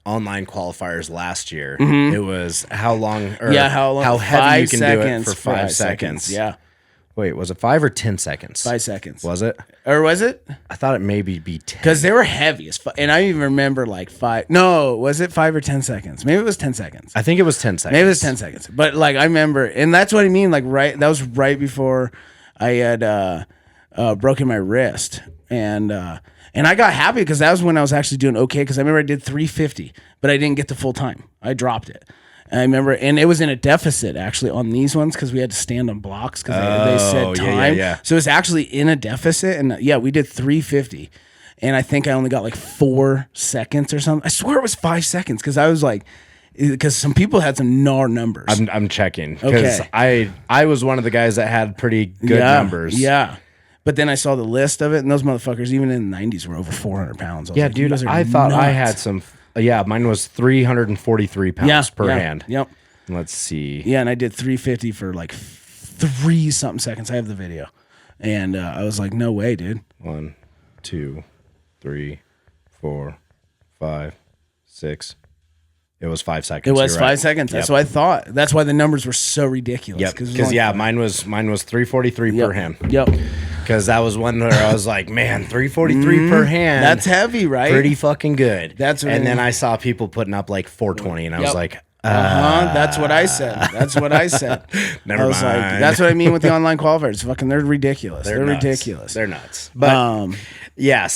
online qualifiers last year. Mm-hmm. It was how long? How heavy you can do it for 5 seconds. Yeah. Wait, was it 5 or 10 seconds? 5 seconds. Was it? Or was it? I thought it maybe be 10. Because they were heavy as fuck. And I even remember like 5. No, was it 5 or 10 seconds? Maybe it was 10 seconds. I think it was 10 seconds. Maybe it was 10 seconds. But like I remember, and that's what I mean. Like that was right before I had broken my wrist. And I got happy because that was when I was actually doing okay. Because I remember I did 350, but I didn't get the full time. I dropped it. I remember, and it was in a deficit actually on these ones because we had to stand on blocks because they said time. Yeah. So it was actually in a deficit, and we did 350, and I think I only got like 4 seconds or something. I swear it was 5 seconds because I was like, because some people had some gnar numbers. I'm checking because I was one of the guys that had pretty good numbers. Yeah. But then I saw the list of it, and those motherfuckers, even in the 90s, were over 400 pounds. Yeah, like, dude, I thought nuts. I had some. Mine was 343 pounds per hand. Yep. Let's see. Yeah, and I did 350 for like 3 something seconds. I have the video. And I was like, no way, dude. 1, 2, 3, 4, 5, 6. It was 5 seconds. It was 5 seconds. That's what I thought. That's why the numbers were so ridiculous. Yep. Because mine was 343 per hand. Yep. Because that was one where I was like, man, 343 per hand. That's heavy, right? Pretty fucking good. That's and then I saw people putting up like 420, and I was like, That's what I said. Never mind. Like, that's what I mean with the online qualifiers. Fucking, they're ridiculous. They're nuts. ridiculous. They're nuts. But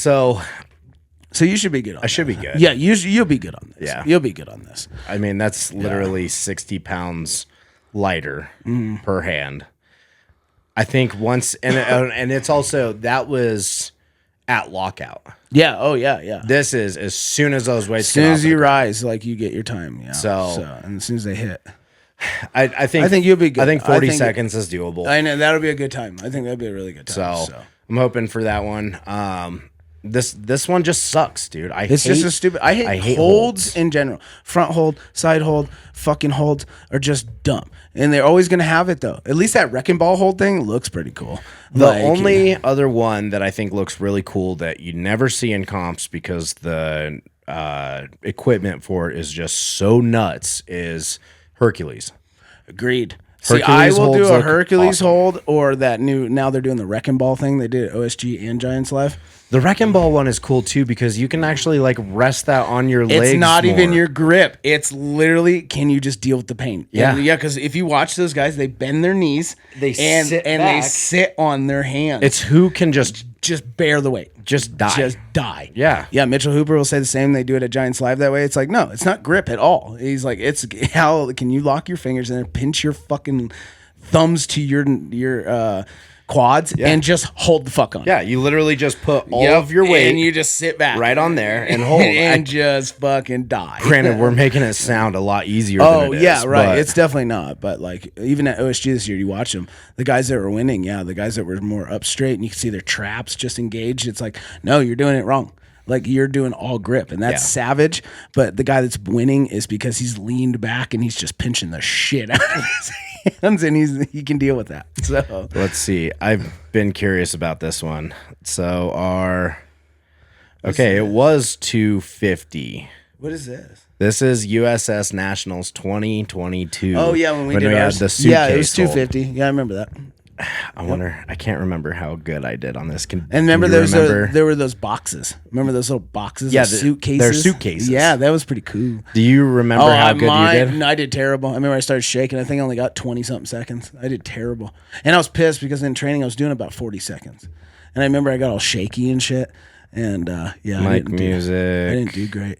So you should be good on I should be good. Yeah, you'll be good on this. Yeah. You'll be good on this. I mean, that's literally 60 pounds lighter per hand. I think once, and it's also, that was at lockout. Yeah. Oh yeah. Yeah. This is as soon as those weights, As soon as you rise, like you get your time. Yeah. So and as soon as they hit, I think you'll be good. I think 40 seconds is doable. I know that'll be a good time. I think that'll be a really good time. So I'm hoping for that one. This one just sucks, dude. It's just a stupid. I hate holds in general. Front hold, side hold, fucking holds are just dumb, and they're always gonna have it though. At least that wrecking ball hold thing looks pretty cool. The only other one that I think looks really cool that you never see in comps because the equipment for it is just so nuts is Hercules. Agreed. See, I will holds do a look Hercules awesome. hold or that new. Now they're doing the wrecking ball thing. They did it at OSG and Giants Live. The wrecking ball one is cool too because you can actually like rest that on your legs. It's not more. even your grip. It's literally, can you just deal with the pain? Yeah. Yeah. Because if you watch those guys, they bend their knees. They and sit they back. sit on their hands. It's who can just bear the weight. Just die. Just die. Yeah. Yeah. Mitchell Hooper will say the same. They do it at Giants Live that way. It's like, no, it's not grip at all. He's like, it's how can you lock your fingers in there, pinch your fucking thumbs to your quads and just hold the fuck on. Yeah, you literally just put all of your weight and you just sit back right on there and hold and just fucking die. Granted, we're making it sound a lot easier. Oh than it yeah, is, right. but It's definitely not. But like even at OSG this year, you watch them. The guys that were winning, the guys that were more up straight, and you can see their traps just engaged. It's like, no, you're doing it wrong. Like you're doing all grip, and that's savage. But the guy that's winning is because he's leaned back and he's just pinching the shit out of his hands, and he can deal with that. So let's see. I've been curious about this one. So it was 250. what is this? This is USS Nationals 2022. Oh yeah, when we did had ours. the suitcase. Yeah, it was hold. 250. Yeah, I remember that. I wonder. I can't remember how good I did on this. And remember, there were those boxes. Remember those little boxes? Yeah, of suitcases. they're suitcases. Yeah, that was pretty cool. Do you remember how good you did? I did terrible. I remember I started shaking. I think I only got 20-something seconds. I did terrible. And I was pissed because in training I was doing about 40 seconds. And I remember I got all shaky and shit. And Mike Music. I didn't do great.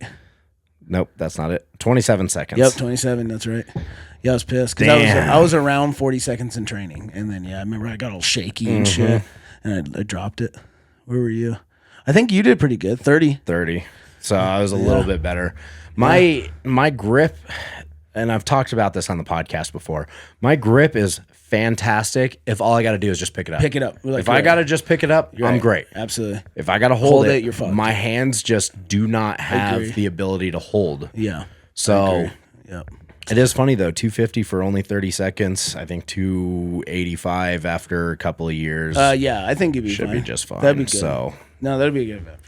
Nope, that's not it. 27 seconds. Yep, 27. That's right. Yeah, I was pissed because I was around 40 seconds in training. And then, I remember I got all shaky and shit. And I dropped it. Where were you? I think you did pretty good. 30. So I was a little bit better. My grip, and I've talked about this on the podcast before. My grip is fantastic if all I got to do is just pick it up. Pick it up. If I got to just pick it up, I'm great. Absolutely. If I got to hold it, you're fucked. my hands just do not have the ability to hold. Yeah. So Yep. it is funny though. 250 for only 30 seconds. I think 285 after a couple of years. Yeah, I think you'd be should fine. be just fine. That'd be good. So no, that'd be a good event.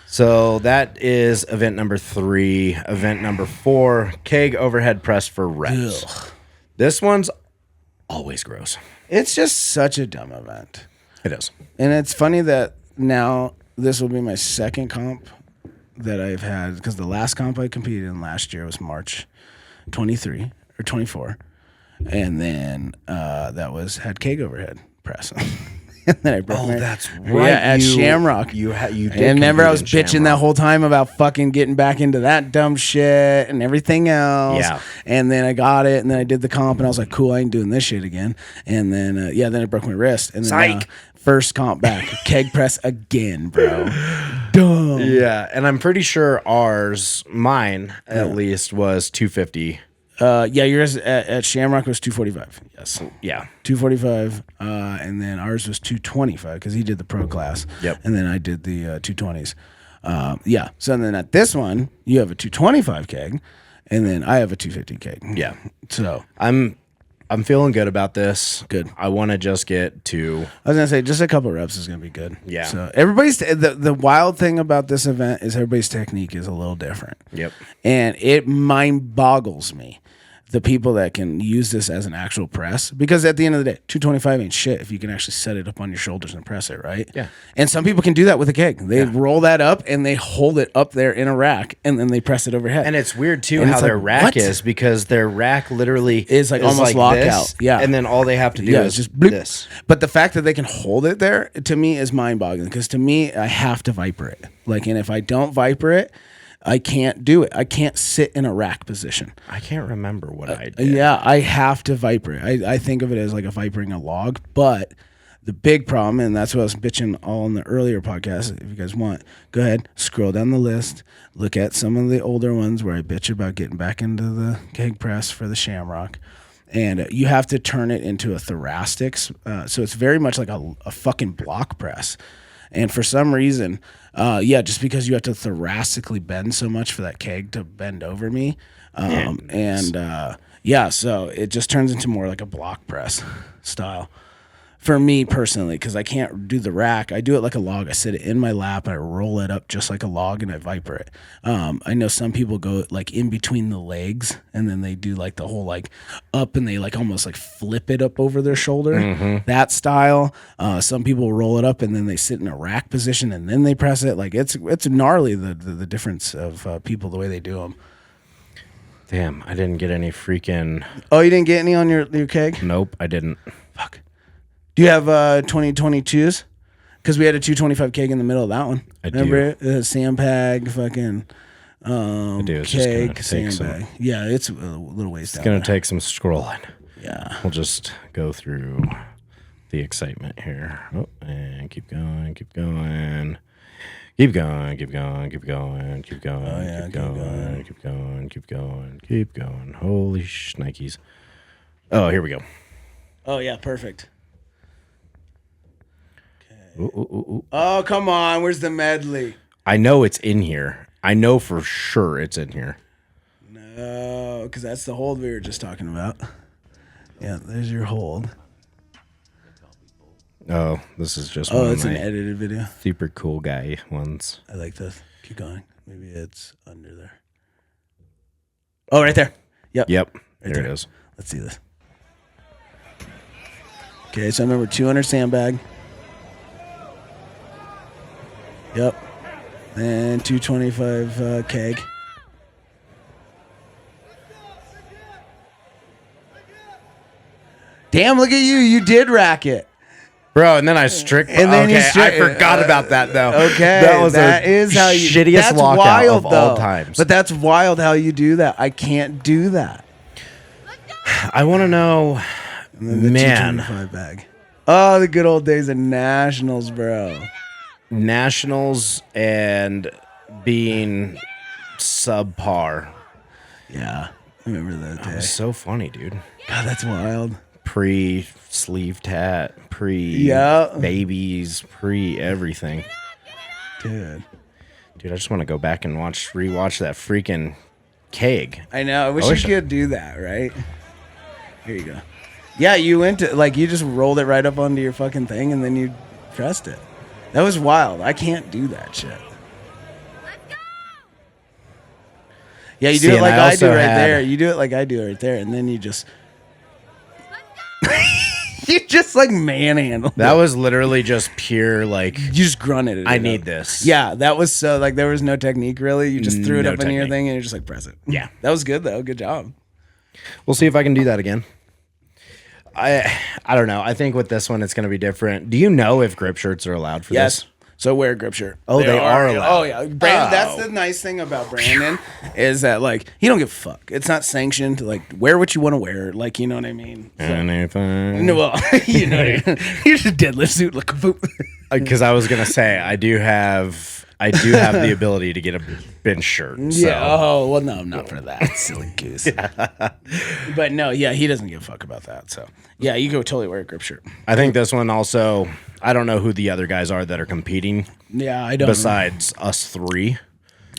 So that is event number 3. Event number 4, keg overhead press for reps. Ugh. This one's always gross. It's just such a dumb event. It is. And it's funny that now this will be my second comp that I've had, because the last comp I competed in last year was March 23 or 24. And then that had keg overhead press. And then I broke my, that's right. Yeah, at Shamrock. You did. And remember, I was compete in bitching Shamrock. that whole time about fucking getting back into that dumb shit and everything else. Yeah. And then I got it, and then I did the comp, and I was like, cool, I ain't doing this shit again. And then, then I broke my wrist. And then, Psych. First comp back, keg press again, bro. Dumb. Yeah, and I'm pretty sure mine at least, was 250. Yours at Shamrock was 245. Yes. Yeah. 245. And then ours was 225 because he did the pro class. Yep. And then I did the 220s. So then at this one, you have a 225 keg, and then I have a 250 keg. Yeah. So I'm feeling good about this. Good. I want to just get to. I was gonna say just a couple of reps is gonna be good. Yeah. So everybody's the wild thing about this event is everybody's technique is a little different. Yep. And it mind boggles me, the people that can use this as an actual press, because at the end of the day, 225 ain't shit if you can actually set it up on your shoulders and press it, right? Yeah. And some people can do that with a keg. They roll that up and they hold it up there in a rack, and then they press it overhead. And it's weird too And how it's their like, rack what? is, because their rack literally Is like almost lockout. this, Yeah. And then all they have to do is just bloop. this. But the fact that they can hold it there, to me, is mind boggling, because to me, I have to viper it. Like, and if I don't viper it, I can't do it. I can't sit in a rack position. I can't remember what I did. Yeah, I have to viper it. I think of it as like a vipering a log, but the big problem, and that's what I was bitching all in the earlier podcast. If you guys want, go ahead, scroll down the list, look at some of the older ones where I bitch about getting back into the keg press for the Shamrock. And you have to turn it into a thoracics. So it's very much like a fucking block press. And for some reason, just because you have to thoracically bend so much for that keg to bend over me. So it just turns into more like a block press style. For me personally, because I can't do the rack, I do it like a log. I sit it in my lap and I roll it up just like a log and I viper it. I know some people go like in between the legs and then they do like the whole like up and they like almost like flip it up over their shoulder. That style. Some people roll it up and then they sit in a rack position and then they press it. Like it's gnarly the difference of people the way they do them. Damn, I didn't get any freaking. Oh, you didn't get any on your keg? Nope, I didn't. Fuck. Do you have 2022s? Because we had a 225 keg in the middle of that one. Remember do. it? Sandbag, fucking I do. It's keg, just gonna take sandbag. Yeah, it's a little ways down. It's gonna take some scrolling. Yeah, we'll just go through the excitement here. Oh, and keep going, keep going. Keep going, keep going, keep going, keep going, keep going, keep going, keep going, keep going. Holy shnikes. Oh, here we go. Oh, yeah, perfect. Ooh, ooh, ooh, ooh. Oh, come on. Where's the medley? I know it's in here. I know for sure it's in here. No, because that's the hold we were just talking about. Yeah, there's your hold. Oh, this is just one it's an edited video. Super cool guy ones. I like this. Keep going. Maybe it's under there. Oh, right there. Yep. Yep. Right there it is. Let's see this. Okay, so I remember 200 sandbag. Yep. And 225 keg. Damn, look at you. You did rack it. Bro, and then I strict. And then I forgot about that though. Okay, that is how you. Shittiest that's lockout wild, of though. all times. But that's wild how you do that. I can't do that. I want to know, man. 225 bag. Oh, the good old days of nationals, bro. Nationals and being subpar. Yeah, I remember that day. That was so funny, dude. God, that's wild. Pre-sleeve tat, pre-babies, pre-everything. Dude, I just want to go back and rewatch that freaking keg. I know. I wish you could do that, right? Here you go. Yeah, you went to, like, you just rolled it right up onto your fucking thing and then you pressed it. That was wild. I can't do that shit. Yeah, you do it like I do right there. You do it like I do right there, and then you just... you just like manhandle. That was literally just pure like. You just grunted it. I need this. Yeah, that was so like there was no technique really. You just threw it up in your thing and you're just like press it. Yeah, that was good though. Good job. We'll see if I can do that again. I don't know. I think with this one it's going to be different. Do you know if grip shirts are allowed for this? So wear a grip shirt. Oh, they are allowed. Oh yeah, Brandon. That's the nice thing about Brandon is that like he don't give a fuck. It's not sanctioned. Like wear what you want to wear. Like you know what I mean. So, anything. No, well, you know, what I mean? You just deadlift suit. Look, because I was gonna say I do have the ability to get a bench shirt. So. Yeah. Oh well, no, not for that, silly goose. But no, yeah, he doesn't give a fuck about that. So yeah, you go totally wear a grip shirt. I think this one also. I don't know who the other guys are that are competing. Yeah, I don't. Besides us three.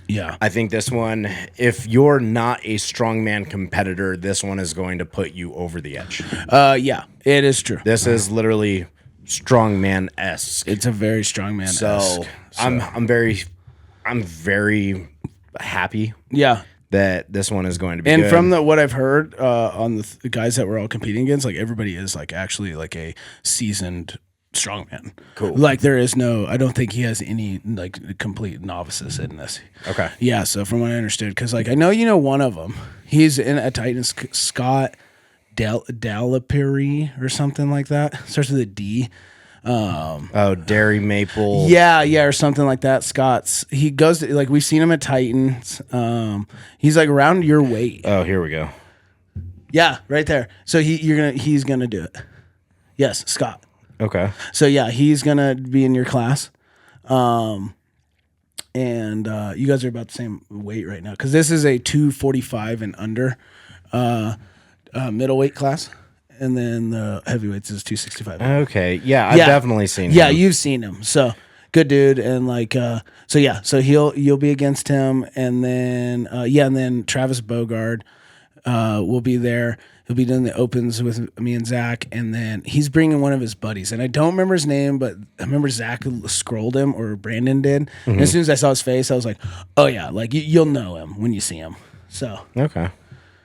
Yeah. I think this one, if you're not a strongman competitor, this one is going to put you over the edge. Yeah, it is true. This is literally strongman-esque. It's a very strongman-esque. So I'm very happy. Yeah. That this one is going to be and good. From what I've heard on the guys that we're all competing against, like everybody is like actually like a seasoned strongman. Cool. Like there is no, I don't think he has any like complete novices in this. Okay. Yeah. So from what I understood, because like I know one of them, he's in a Titan, Scott Dalapiri or something like that. Starts with a D. Dairy Maple. Yeah, or something like that. He goes to, like, we've seen him at Titans. He's like around your weight. Oh, here we go. Yeah, right there. So he's gonna do it. Yes, Scott. Okay. So yeah, he's gonna be in your class. And you guys are about the same weight right now because this is a 245 and under middleweight class, and then the heavyweights is 265. Okay, yeah, I've definitely seen him. Yeah, you've seen him. So good dude, and like so you'll be against him, and then Travis Bogard will be there. He'll be doing the opens with me and Zach, and then he's bringing one of his buddies. And I don't remember his name, but I remember Zach scrolled him, or Brandon did. Mm-hmm. And as soon as I saw his face, I was like, oh, yeah, like you'll know him when you see him. So okay.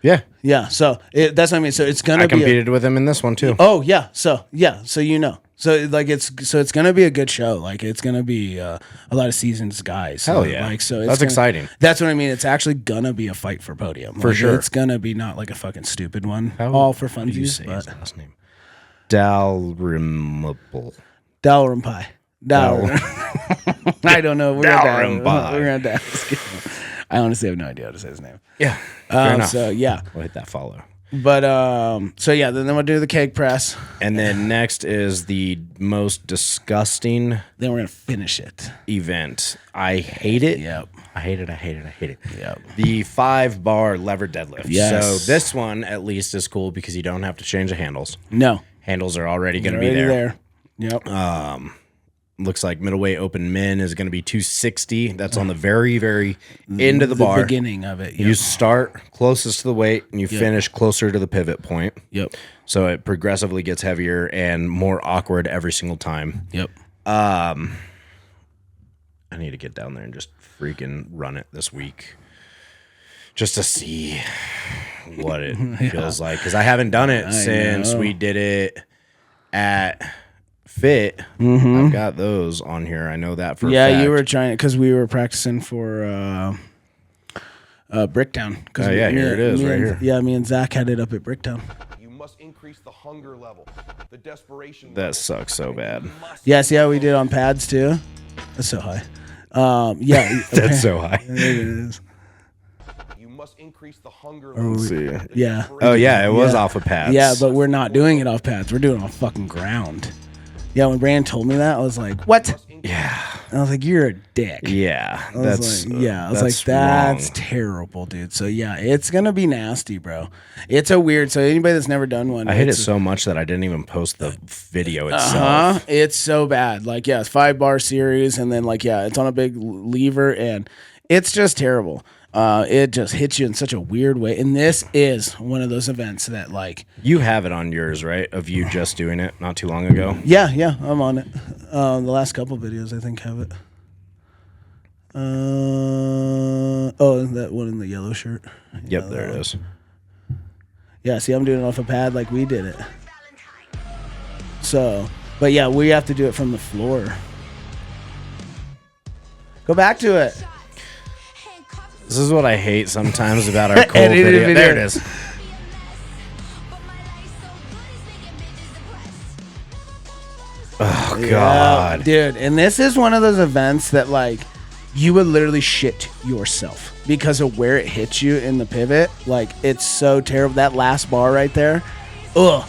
Yeah. Yeah, so that's what I mean. So it's going to be... I competed with him in this one, too. Oh, yeah. So you know. So like it's going to be a good show. Like it's going to be a lot of seasoned guys. Hell yeah. Like so that's exciting. That's what I mean. It's actually going to be a fight for podium. For sure. It's going to be not like a fucking stupid one. All for funsies. You say his last name? Dalrymple. Dalrympai. I don't know. We're going to ask. I honestly have no idea how to say his name. Yeah. Fair enough. So yeah. We'll hit that follow. But so yeah, then we'll do the keg press. And then next is the most disgusting Then we're gonna finish it. event. I hate it. Yep. I hate it. Yep. The 5-bar lever deadlift. Yes. So this one at least is cool because you don't have to change the handles. No. Handles are already going to Already be there. Yep. Looks like middleweight open men is going to be 260. That's on the very, very end of the bar. Beginning of it. Yep. You start closest to the weight and you finish closer to the pivot point. Yep. So it progressively gets heavier and more awkward every single time. Yep. I need to get down there and just freaking run it this week just to see what it feels like. Because I haven't done it since we did it at PHIT. Mm-hmm. I've got those on here. I know that for a fact. Yeah, you were trying because we were practicing for Bricktown. Here it is, right here. Yeah, me and Zach had it up at Bricktown. You must increase the hunger level, the desperation. That sucks so bad. Yeah, see how we did on pads too? That's so high. Yeah, That's so high. It is. You must increase the hunger level. Let's see. Yeah. Oh yeah, it was off of pads. Yeah, but we're not doing it off pads. We're doing it on fucking ground. Yeah, when Brandon told me that, I was like, "What?" Yeah. I was like, "You're a dick." Yeah. I was like, that's terrible, dude. So yeah, it's gonna be nasty, bro. It's a weird. So anybody that's never done one, I hate it so much that I didn't even post the video itself. It's so bad. Like, yeah, it's 5-bar series, and then like, yeah, it's on a big lever, and it's just terrible. It just hits you in such a weird way. And this is one of those events that, like, You have it on yours, right? Of you just doing it not too long ago. yeah, I'm on it. The last couple videos, I think, have it. That one in the yellow shirt. Yep, there it is. Yeah, see, I'm doing it off a pad like we did it. So, but yeah, we have to do it from the floor. Go back to it. This is what I hate sometimes about our cold video. There it is. Oh, God. Dude, and this is one of those events that, like, you would literally shit yourself because of where it hits you in the pivot. Like, it's so terrible. That last bar right there. Ugh.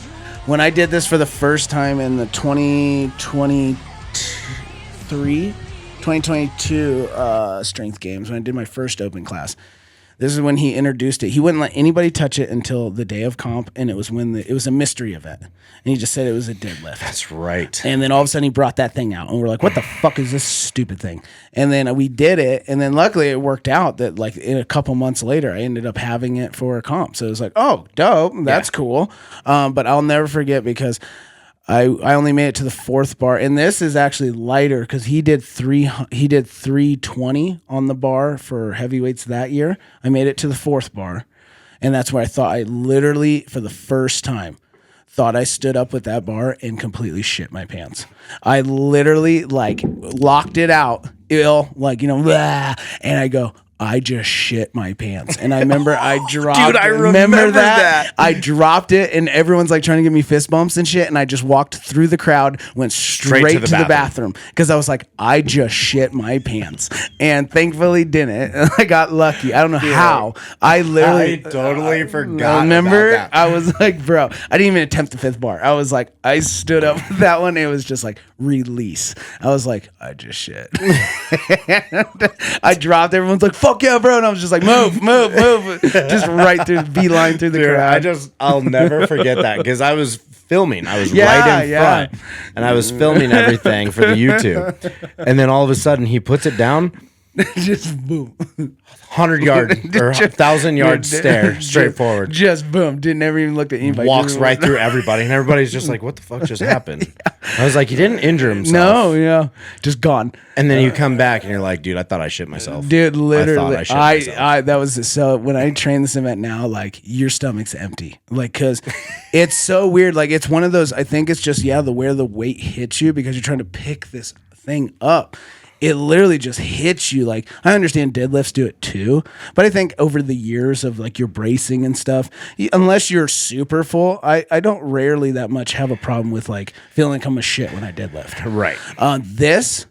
When I did this for the first time in the 2022 strength games, when I did my first open class, this is when he introduced it. He wouldn't let anybody touch it until the day of comp, and it was when it was a mystery event, and he just said it was a deadlift. That's right. And then all of a sudden he brought that thing out, and we're like, what the fuck is this stupid thing? And then we did it, and then luckily it worked out that, like, in a couple months later I ended up having it for a comp. So it was like, oh, dope, that's cool. But I'll never forget because I only made it to the 4th bar, and this is actually lighter because he did 320 on the bar for heavyweights that year. I made it to the 4th bar, and that's where I thought I literally, for the first time, thought I stood up with that bar and completely shit my pants. I literally, like, locked it out, like, blah, and I go, I just shit my pants. And I remember I dropped Dude, I remember that. I dropped it and everyone's like trying to give me fist bumps and shit. And I just walked through the crowd, went straight to the bathroom because I was like, I just shit my pants. And thankfully didn't. I got lucky. I don't know how. I literally totally forgot. Remember? about that. I was like, bro, I didn't even attempt the fifth bar. I was like, I stood up with that one. It was just like release. I was like, I just shit. I dropped. Everyone's like, fuck yeah, bro. And I was just like, move. Just right through, beeline through the crowd. I'll never forget that because I was filming. I was right in front and I was filming everything for the YouTube. And then all of a sudden he puts it down. Just boom. 100 yard or 1,000 yard stare straight forward. Just boom. Didn't never even look at anybody. Walks right through everybody, and everybody's just like, "What the fuck just happened?" I was like, "He didn't injure himself." No, yeah, just gone. And then you come back, and you're like, "Dude, I thought I shit myself." Dude, literally, I thought I shit myself. that was so. When I train this event now, like your stomach's empty, like because it's so weird. Like it's one of those. I think it's just where the weight hits you because you're trying to pick this thing up. It literally just hits you. Like I understand deadlifts do it too, but I think over the years of like your bracing and stuff, unless you're super full, I don't rarely that much have a problem with like feeling like I'm a shit when I deadlift. Right. This,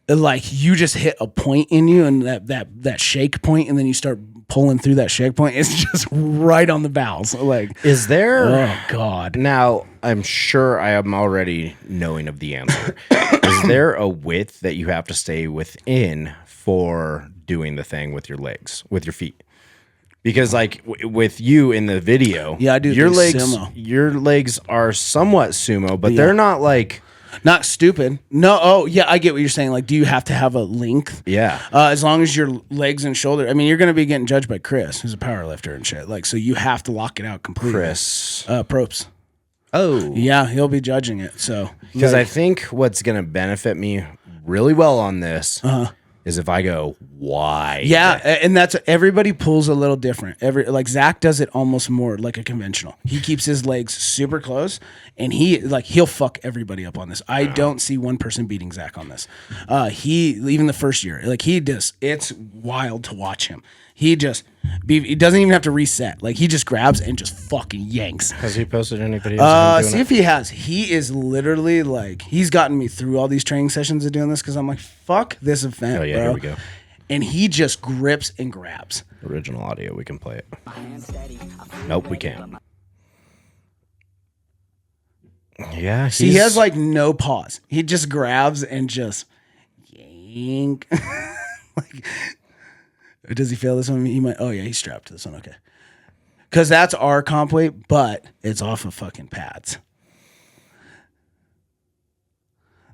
like you just hit a point in you and that shake point, and then you start pulling through that shake point. It's just right on the bowels. Like, is there? Oh God. Now I'm sure I am already knowing of the answer. Is there a width that you have to stay within for doing the thing with your legs, with your feet? Because like with you in the video, I do your think legs. sumo. Your legs are somewhat sumo, but they're not like. Not stupid. No. Oh, yeah. I get what you're saying. Like, do you have to have a length? Yeah. As long as your legs and shoulder. I mean, you're going to be getting judged by Chris, who's a power lifter and shit. Like, so you have to lock it out completely. Chris. Probst. Oh. Yeah, he'll be judging it. So because like, I think what's going to benefit me really well on this is if I go wide. Yeah, and that's everybody pulls a little different. Like Zach does it almost more like a conventional. He keeps his legs super close, and he'll fuck everybody up on this. I don't see one person beating Zach on this. Even the first year, like he does. It's wild to watch him. He doesn't even have to reset. Like he just grabs and just fucking yanks. Has he posted any videos? See if he has. He is literally like he's gotten me through all these training sessions of doing this because I'm like, fuck this event, bro. Here we go. And he just grips and grabs. Original audio, we can play it. Nope, we can't. Yeah, See, he has like no pause. He just grabs and just yank. Like, does he feel this one? He might. Oh yeah, he's strapped to this one. Okay, because that's our comp weight, but it's off of fucking pads.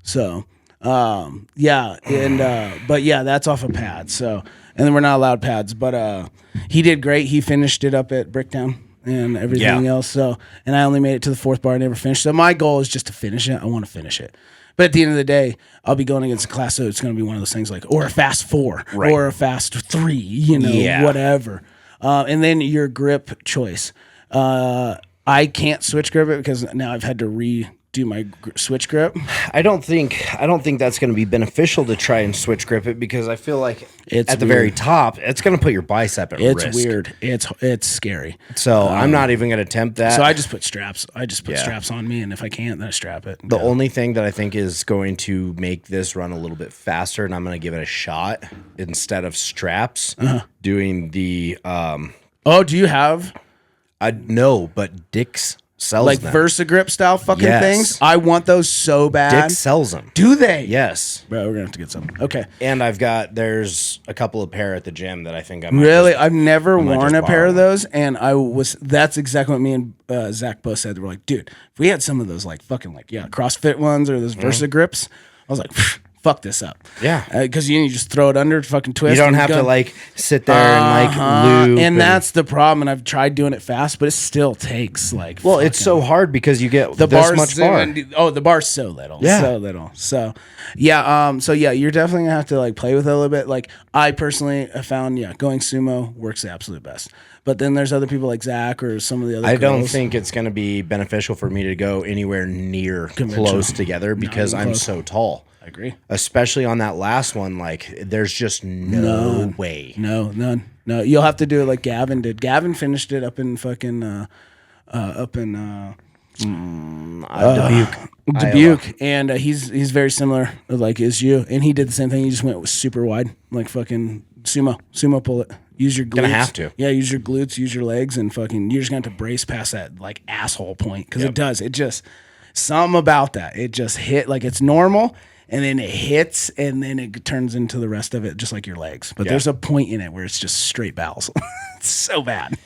So, yeah, and but yeah, that's off of pads. So, and then we're not allowed pads. But he did great. He finished it up at Bricktown and everything else. So, and I only made it to the fourth bar. I never finished. So my goal is just to finish it. I want to finish it. But at the end of the day, I'll be going against a class, so it's going to be one of those things like, or a fast 4, or a fast 3, whatever. And then your grip choice. I can't switch grip it because now I've had to redo my switch grip. I don't think that's going to be beneficial to try and switch grip it because I feel like it's at the very top, it's going to put your bicep at risk. It's weird. It's scary. So I'm not even going to attempt that. So I just put straps. Straps on me, and if I can't, then I strap it. The only thing that I think is going to make this run a little bit faster, and I'm going to give it a shot instead of straps, doing the. Oh, do you have? No, but Dick's sells like them. VersaGrip style fucking things. I want those so bad. Dick sells them. Do they? Yes. Bro, we're gonna have to get some. Okay. And there's a couple of pair at the gym that I think I might I've never worn a pair of those, and that's exactly what me and Zach both said. We're like, dude, if we had some of those like fucking like CrossFit ones or those VersaGrips, I was like, fuck this up. Yeah. Because you just throw it under, fucking twist. You don't have to like sit there and like loop. And that's the problem. And I've tried doing it fast, but it still takes like. Well, it's so hard because you get this much bar. The bar's so little. Yeah. So little. So yeah. So yeah, you're definitely gonna have to like play with it a little bit. Like I personally have found, going sumo works the absolute best. But then there's other people like Zach or some of the other I girls. don't think it's going to be beneficial for me to go anywhere near close together because I'm so tall. I agree. Especially on that last one, like there's just no way. No, none. No, you'll have to do it like Gavin did. Gavin finished it up in fucking Dubuque, and he's very similar like as you, and he did the same thing. He just went super wide, like fucking sumo pull it. Use your glutes. Gonna have to. Yeah, use your glutes, use your legs, and fucking you're just gonna have to brace past that like asshole point because it does. It just something about that. It just hit like it's normal. And then it hits, and then it turns into the rest of it, just like your legs. But there's a point in it where it's just straight bowels. It's so bad.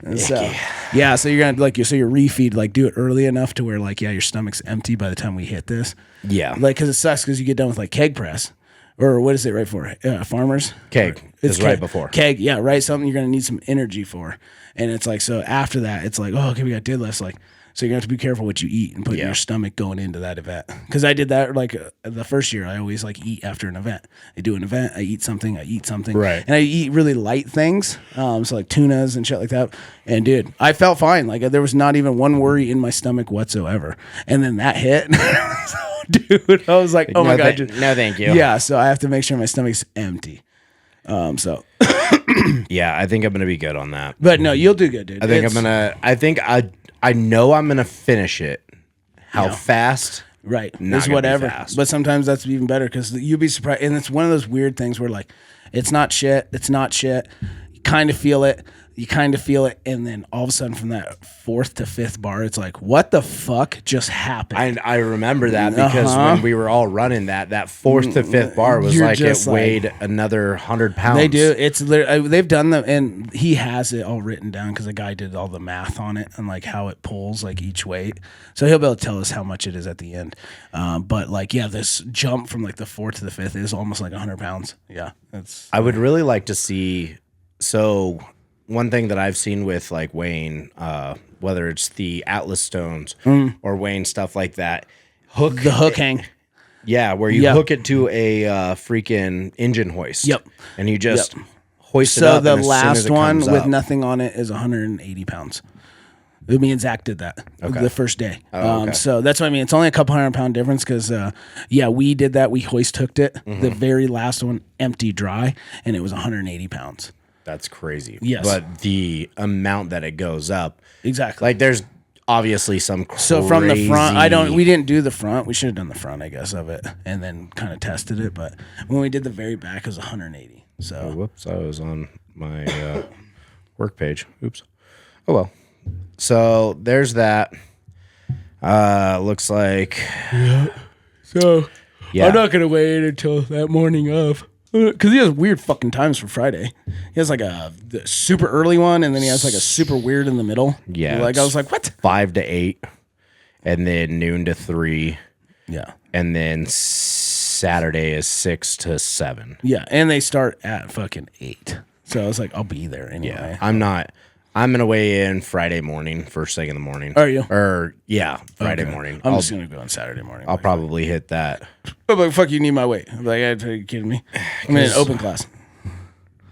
And so you're gonna like your refeed, like do it early enough to where like your stomach's empty by the time we hit this. Yeah, like because it sucks because you get done with like keg press, or what is it right for? Farmers keg. It's right before keg. Yeah, right. Something you're gonna need some energy for, and it's like so after that, it's like okay, we got deadlifts like. So you're gonna have to be careful what you eat and put in your stomach going into that event. Because I did that like the first year. I always like eat after an event. I do an event, I eat something, right? And I eat really light things, so like tunas and shit like that. And dude, I felt fine. Like there was not even one worry in my stomach whatsoever. And then that hit, dude. I was like, oh my god, no, thank you. Yeah, so I have to make sure my stomach's empty. So yeah, I think I'm gonna be good on that. But no, you'll do good, dude. I know I'm gonna finish it. How fast? Right. Not It's gonna be whatever. fast. But sometimes that's even better because you'll be surprised. And it's one of those weird things where like, it's not shit. It's not shit. You kind of feel it. And then all of a sudden from that 4th to 5th bar, it's like, what the fuck just happened? I remember that because when we were all running that 4th to 5th bar was like it weighed another 100 pounds. They do. It's they've done them, and he has it all written down because the guy did all the math on it and like how it pulls like each weight. So he'll be able to tell us how much it is at the end. But like this jump from like the 4th to the 5th is almost like 100 pounds. Yeah, I would really like to see. So one thing that I've seen with like weighing, whether it's the Atlas stones or weighing stuff like that, the hook hang. Yeah, where you hook it to a freaking engine hoist. Yep. And you just hoist it So up. the and as soon last as it one comes with up, nothing on it is 180 pounds. Me and Zach did that the first day. Okay. So that's what I mean. It's only a couple 100 pound difference because, we did that. We hoist hooked it. The very last one, empty dry, and it was 180 pounds. That's crazy. Yes. But the amount that it goes up. Exactly. Like there's obviously some crazy. So from the front, we didn't do the front. We should have done the front, I guess, of it and then kind of tested it. But when we did the very back, it was 180. So. Oh, whoops. I was on my work page. Oops. Oh, well. So there's that. Looks like. Yeah. So yeah. I'm not going to wait until that morning of. Because he has weird fucking times for Friday. He has like the super early one, and then he has like a super weird in the middle. Yeah. Like I was like, what? 5 to 8, and then noon to 3. Yeah. And then Saturday is 6 to 7. Yeah, and they start at fucking 8. So I was like, I'll be there anyway. Yeah. I'm going to weigh in Friday morning, first thing in the morning. Are you? Friday morning. I'm just going to go on Saturday morning. I'll probably hit that. I'm like, fuck, you need my weight. I'm like, are you kidding me? I'm in an open class.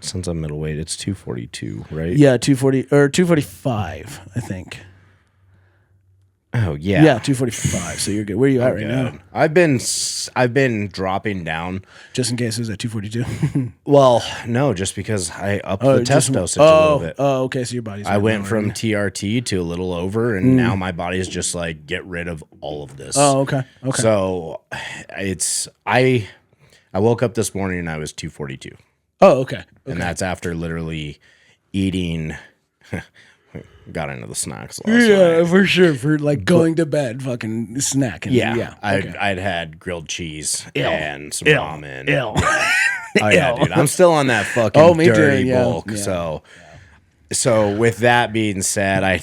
Since I'm middleweight, it's 242, right? Yeah, 240 or 245, I think. Oh yeah, yeah, 245. So you're good. Where are you at right now? I've been dropping down just in case it was at 242. Well, no, just because I upped the test dosage a little bit. Oh, okay. So your body's. I went from TRT to a little over, and now my body's just like get rid of all of this. Oh, okay. Okay. So it's I woke up this morning and I was 242. Oh, okay. And that's after literally eating. Got into the snacks last night. For sure. For like going to bed, fucking snacking. Yeah. I'd had grilled cheese and some ramen. Oh yeah, dude. I'm still on that fucking dirty bulk. Yeah. So with that being said, I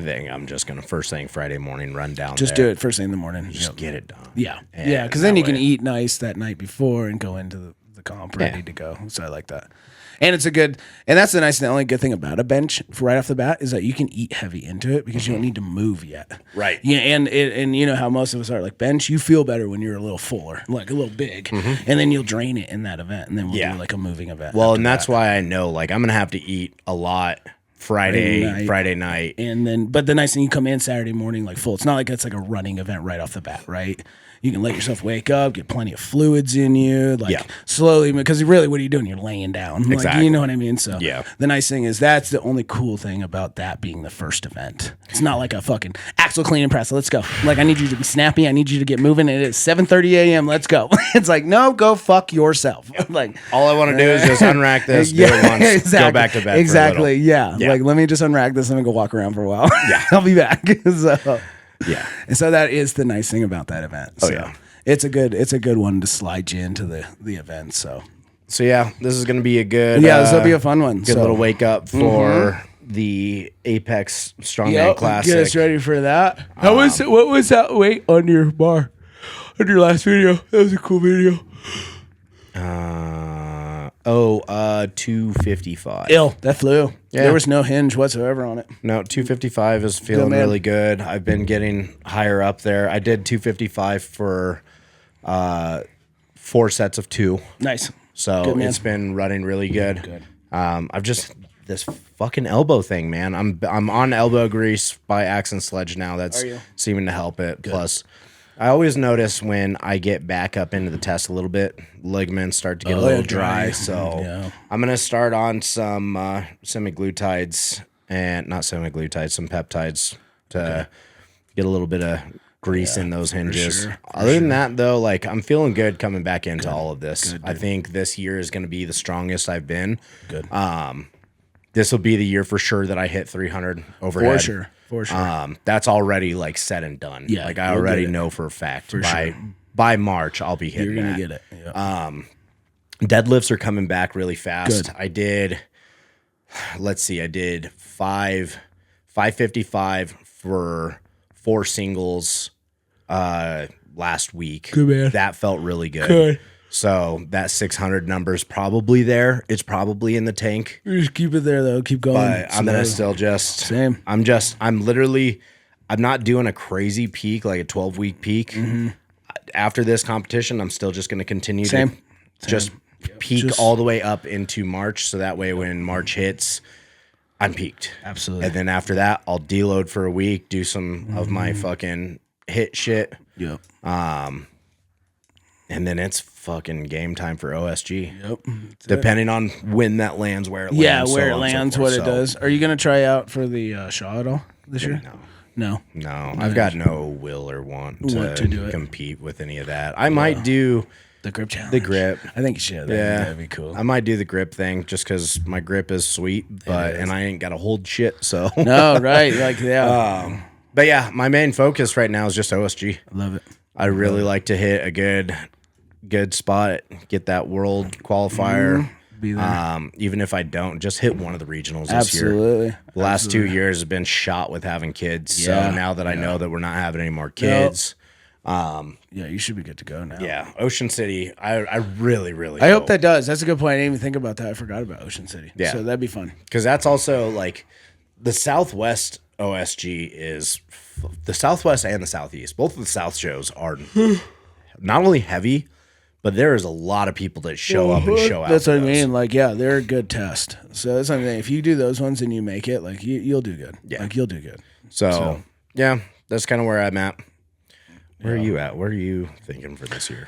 think I'm just gonna first thing Friday morning run down. Just do it first thing in the morning. Just get it done. Yeah. Yeah. Because then you can eat nice that night before and go into the comp ready to go. So I like that. And it's and that's the only good thing about a bench right off the bat is that you can eat heavy into it because you don't need to move yet. Right. Yeah. And you know how most of us are like bench, you feel better when you're a little fuller, like a little big, and then you'll drain it in that event. And then we'll do like a moving event. Well, and that's why I know like I'm going to have to eat a lot Friday night. And then, but the nice thing, you come in Saturday morning like full. It's not like it's like a running event right off the bat, right? You can let yourself wake up, get plenty of fluids in you, like slowly, because really, what are you doing? You're laying down. Exactly. Like, you know what I mean? So yeah. The nice thing is that's the only cool thing about that being the first event. It's not like a fucking axle clean and press. Let's go. Like, I need you to be snappy. I need you to get moving. It is 7:30 a.m. Let's go. It's like, no, go fuck yourself. Like, all I want to do is just unrack this, do it once, exactly, go back to bed. Exactly. For yeah. Like, let me just unrack this and go walk around for a while. Yeah. I'll be back. So, yeah. And so that is the nice thing about that event. So. Oh yeah. It's a good one to slide you into the event. So yeah, this is going to be a good. This will be a fun one. Good little wake up for the Apex Strongman Classic. Get us ready for that. What was that weight on your bar? On your last video? That was a cool video. 255. Ill. That flew. Yeah. There was no hinge whatsoever on it. No, 255 is feeling really good. I've been getting higher up there. I did 255 for 4 sets of 2. Nice. So it's been running really good. Good. I've just this fucking elbow thing, man. I'm on elbow grease by Axe Sledge now. That's seeming to help it. Good. Plus, I always notice when I get back up into the test a little bit, ligaments start to get a little dry. So I'm gonna start on some semaglutides and not semaglutides, some peptides to get a little bit of grease in those hinges. Other than that, though, like I'm feeling good coming back into all of this. I think this year is gonna be the strongest I've been. Good. This will be the year for sure that I hit 300 overhead. For sure. That's already like said and done. Yeah, like I already know for a fact. By March, I'll be hitting. You're gonna get it. Yeah. Deadlifts are coming back really fast. Good. I did 555 for 4 singles last week. Good, man. That felt really good. Good. So that 600 number is probably there. It's probably in the tank. You just keep it there though. Keep going. But I'm gonna still just same. I'm not doing a crazy peak, like a 12-week peak. Mm-hmm. After this competition, I'm still just gonna continue to just peak all the way up into March. So that way when March hits, I'm peaked. Absolutely. And then after that, I'll deload for a week, do some of my fucking hit shit. Yep. And then it's fucking game time for OSG. Yep. Depending on when that lands, where it lands. Yeah, where it lands, what it does. Are you going to try out for the Shaw at all this year? No. I've got no will or want to compete with any of that. I might do the grip challenge. The grip. I think you should. That'd be cool. I might do the grip thing just because my grip is sweet, and I ain't got to hold shit. So no, right? Like but yeah, my main focus right now is just OSG. I love it. I really like to hit a good spot, get that world qualifier. Be there. Even if I don't, just hit one of the regionals this year. The last 2 years have been shot with having kids. So now that I know that we're not having any more kids, you should be good to go now. Yeah, Ocean City. I really I hope that does. That's a good point. I didn't even think about that. I forgot about Ocean City. Yeah, so that'd be fun because that's also like the Southwest OSG is the Southwest and the Southeast. Both of the South shows are not only heavy, but there is a lot of people that show up and show out. That's what I mean. Like, they're a good test. So that's something. If you do those ones and you make it, like you'll do good. Yeah, like you'll do good. So yeah, that's kind of where I'm at. Where are you at? What are you thinking for this year?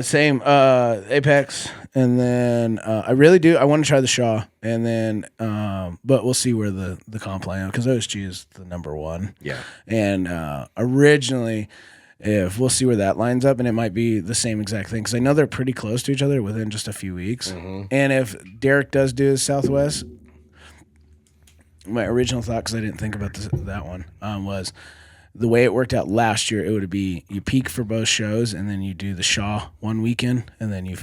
Same. Apex, and then I really do. I want to try the Shaw, and then but we'll see where the comp line because OSG is the number one. Yeah. And originally, if we'll see where that lines up, and it might be the same exact thing because I know they're pretty close to each other within just a few weeks. Mm-hmm. And if Derek does do his Southwest, my original thought because I didn't think about that one was. The way it worked out last year, it would be you peak for both shows, and then you do the Shaw one weekend, and then you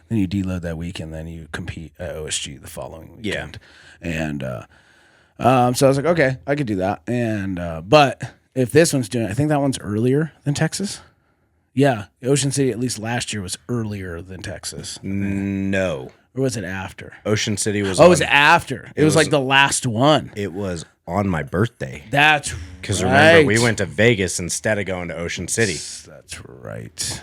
deload that week, and then you compete at OSG the following weekend. Yeah. And so I was like, okay, I could do that. And but if this one's doing, I think that one's earlier than Texas. Yeah, Ocean City at least last year was earlier than Texas. No. Or was it after? Ocean City was. Oh, it was after. It was like the last one. It was on my birthday. That's because remember we went to Vegas instead of going to Ocean City. That's right.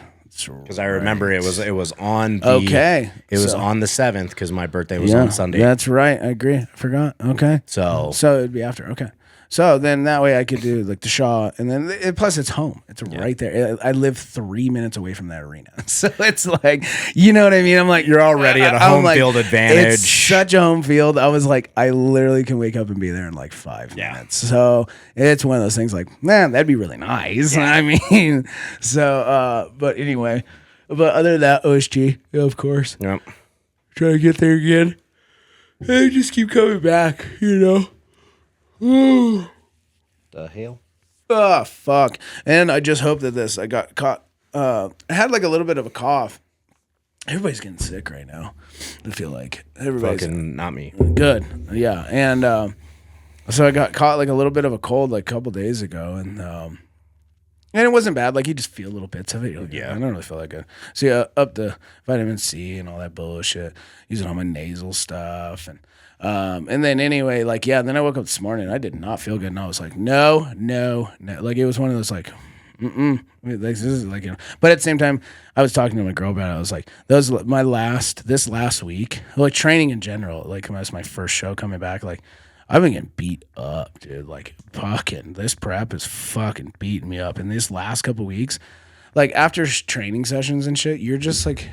Because I remember it was on the It was on the 7th because my birthday was on Sunday. That's right. I agree. I forgot. Okay. So it'd be after. Okay. So then that way I could do like the Shaw, and then plus it's home. It's right there. I live 3 minutes away from that arena, so it's like, you know what I mean. I'm like, you're already at a home field advantage. It's such a home field. I was like, I literally can wake up and be there in like 5 minutes. So it's one of those things. Like, man, that'd be really nice. I mean, so but anyway, but other than that, OSG, of course. Yep. Try to get there again. And just keep coming back. You know. The hell? Oh, fuck. And I just hope that I got caught. I had like a little bit of a cough. Everybody's getting sick right now. I feel like everybody's fucking not me. Good. Yeah. And so I got caught like a little bit of a cold like a couple days ago. And it wasn't bad. Like you just feel little bits of it. Like, I don't really feel that good. So yeah, up the vitamin C and all that bullshit. Using all my nasal stuff and then anyway, like, then I woke up this morning and I did not feel good. And I was like, no. Like, it was one of those, like, like, this is like, but at the same time, I was talking to my girl about it. I was like, this last week, like training in general, like, it was my first show coming back. Like, I've been getting beat up, dude. Like, fucking, this prep is fucking beating me up. And these last couple weeks, like, after training sessions and shit, you're just like,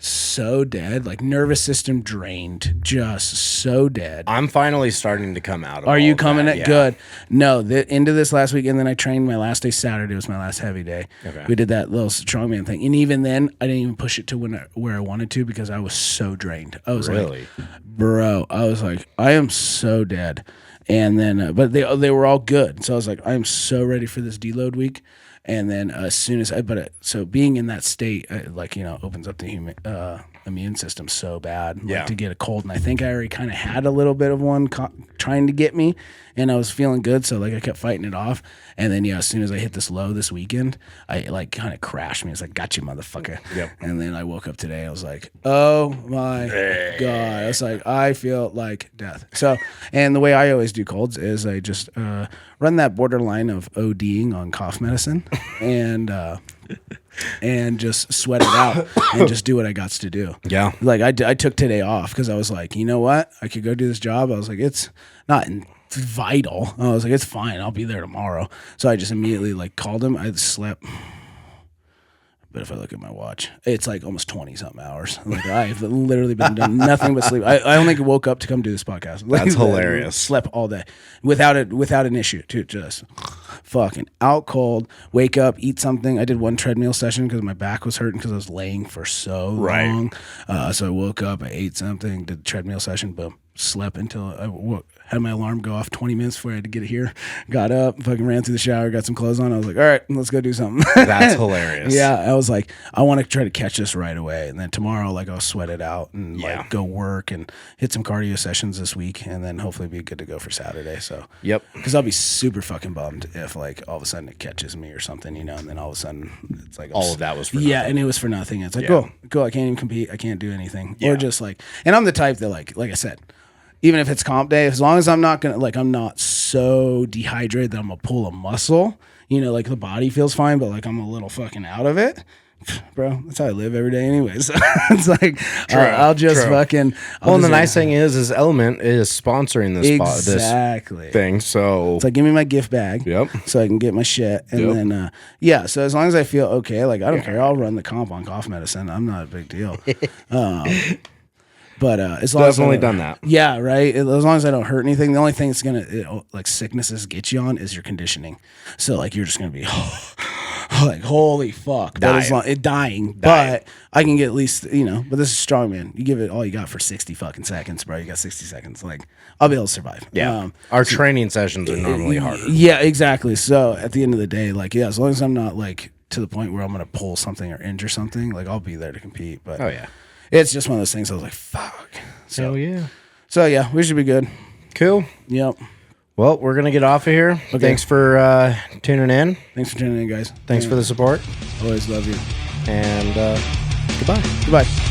so dead, like nervous system drained, just so dead. I'm finally starting to come out of Are you all coming that, at good? No, the end of this last week, and then I trained my last day Saturday was my last heavy day. Okay. We did that little strongman thing, and even then I didn't even push it to where I wanted to because I was so drained. I was really, like, bro, I was like, I am so dead. And then but they were all good, so I was like, I am so ready for this deload week. And then as soon as so being in that state, like, you know, opens up the human immune system so bad, like, to get a cold. And I think I already kind of had a little bit of one trying to get me, and I was feeling good. So like I kept fighting it off. And then, as soon as I hit this low this weekend, I like kind of crashed me. It's like, got you, motherfucker. Yep. And then I woke up today. I was like, oh my God. I was like, I feel like death. So, and the way I always do colds is I just run that borderline of ODing on cough medicine and just sweat it out and just do what I got to do. Yeah. Like I took today off because I was like, you know what? I could go do this job. I was like, it's not vital. I was like, it's fine. I'll be there tomorrow. So I just immediately like called him. I slept. But if I look at my watch, it's like almost 20 something hours. Like I've literally been doing nothing but sleep. I only woke up to come do this podcast. Like, that's hilarious. Slept all day without an issue too. Just fucking out cold. Wake up, eat something. I did one treadmill session because my back was hurting because I was laying for so long. So I woke up, I ate something, did the treadmill session, boom. Slept until I had my alarm go off 20 minutes before I had to get here. Got up, fucking ran through the shower, got some clothes on. I was like, all right, let's go do something. That's hilarious. Yeah, I was like, I want to try to catch this right away. And then tomorrow, like, I'll sweat it out and like go work and hit some cardio sessions this week, and then hopefully be good to go for Saturday. So, yep. Because I'll be super fucking bummed if like all of a sudden it catches me or something, you know, and then all of a sudden it's like all of that was for nothing. Yeah, and it was for nothing. It's like, cool, I can't even compete. I can't do anything. Or just like, and I'm the type that like I said, even if it's comp day, as long as I'm not I'm not so dehydrated that I'm gonna pull a muscle, you know, like the body feels fine, but like I'm a little fucking out of it, bro. That's how I live every day, anyways. It's like I'll just fucking. Well, and the nice thing is Element is sponsoring this exactly thing, so it's like, give me my gift bag, so I can get my shit, and then so as long as I feel okay, like I don't care, I'll run the comp on cough medicine. I'm not a big deal. But as long definitely as done that. Yeah, right. As long as I don't hurt anything, the only thing that's gonna like sicknesses get you on is your conditioning. So like you're just gonna be like, holy fuck, dying. But I can get at least, you know. But this is strongman. You give it all you got for 60 fucking seconds, bro. You got 60 seconds. Like I'll be able to survive. Yeah. Our training sessions are normally harder. Yeah, exactly. So at the end of the day, like as long as I'm not like to the point where I'm gonna pull something or injure something, like I'll be there to compete. But it's just one of those things. I was like, fuck. So, hell yeah. So, yeah, we should be good. Cool. Yep. Well, we're going to get off of here. Okay. Thanks for tuning in. Thanks for tuning in, guys. Thanks for the support. Always love you. And goodbye. Goodbye.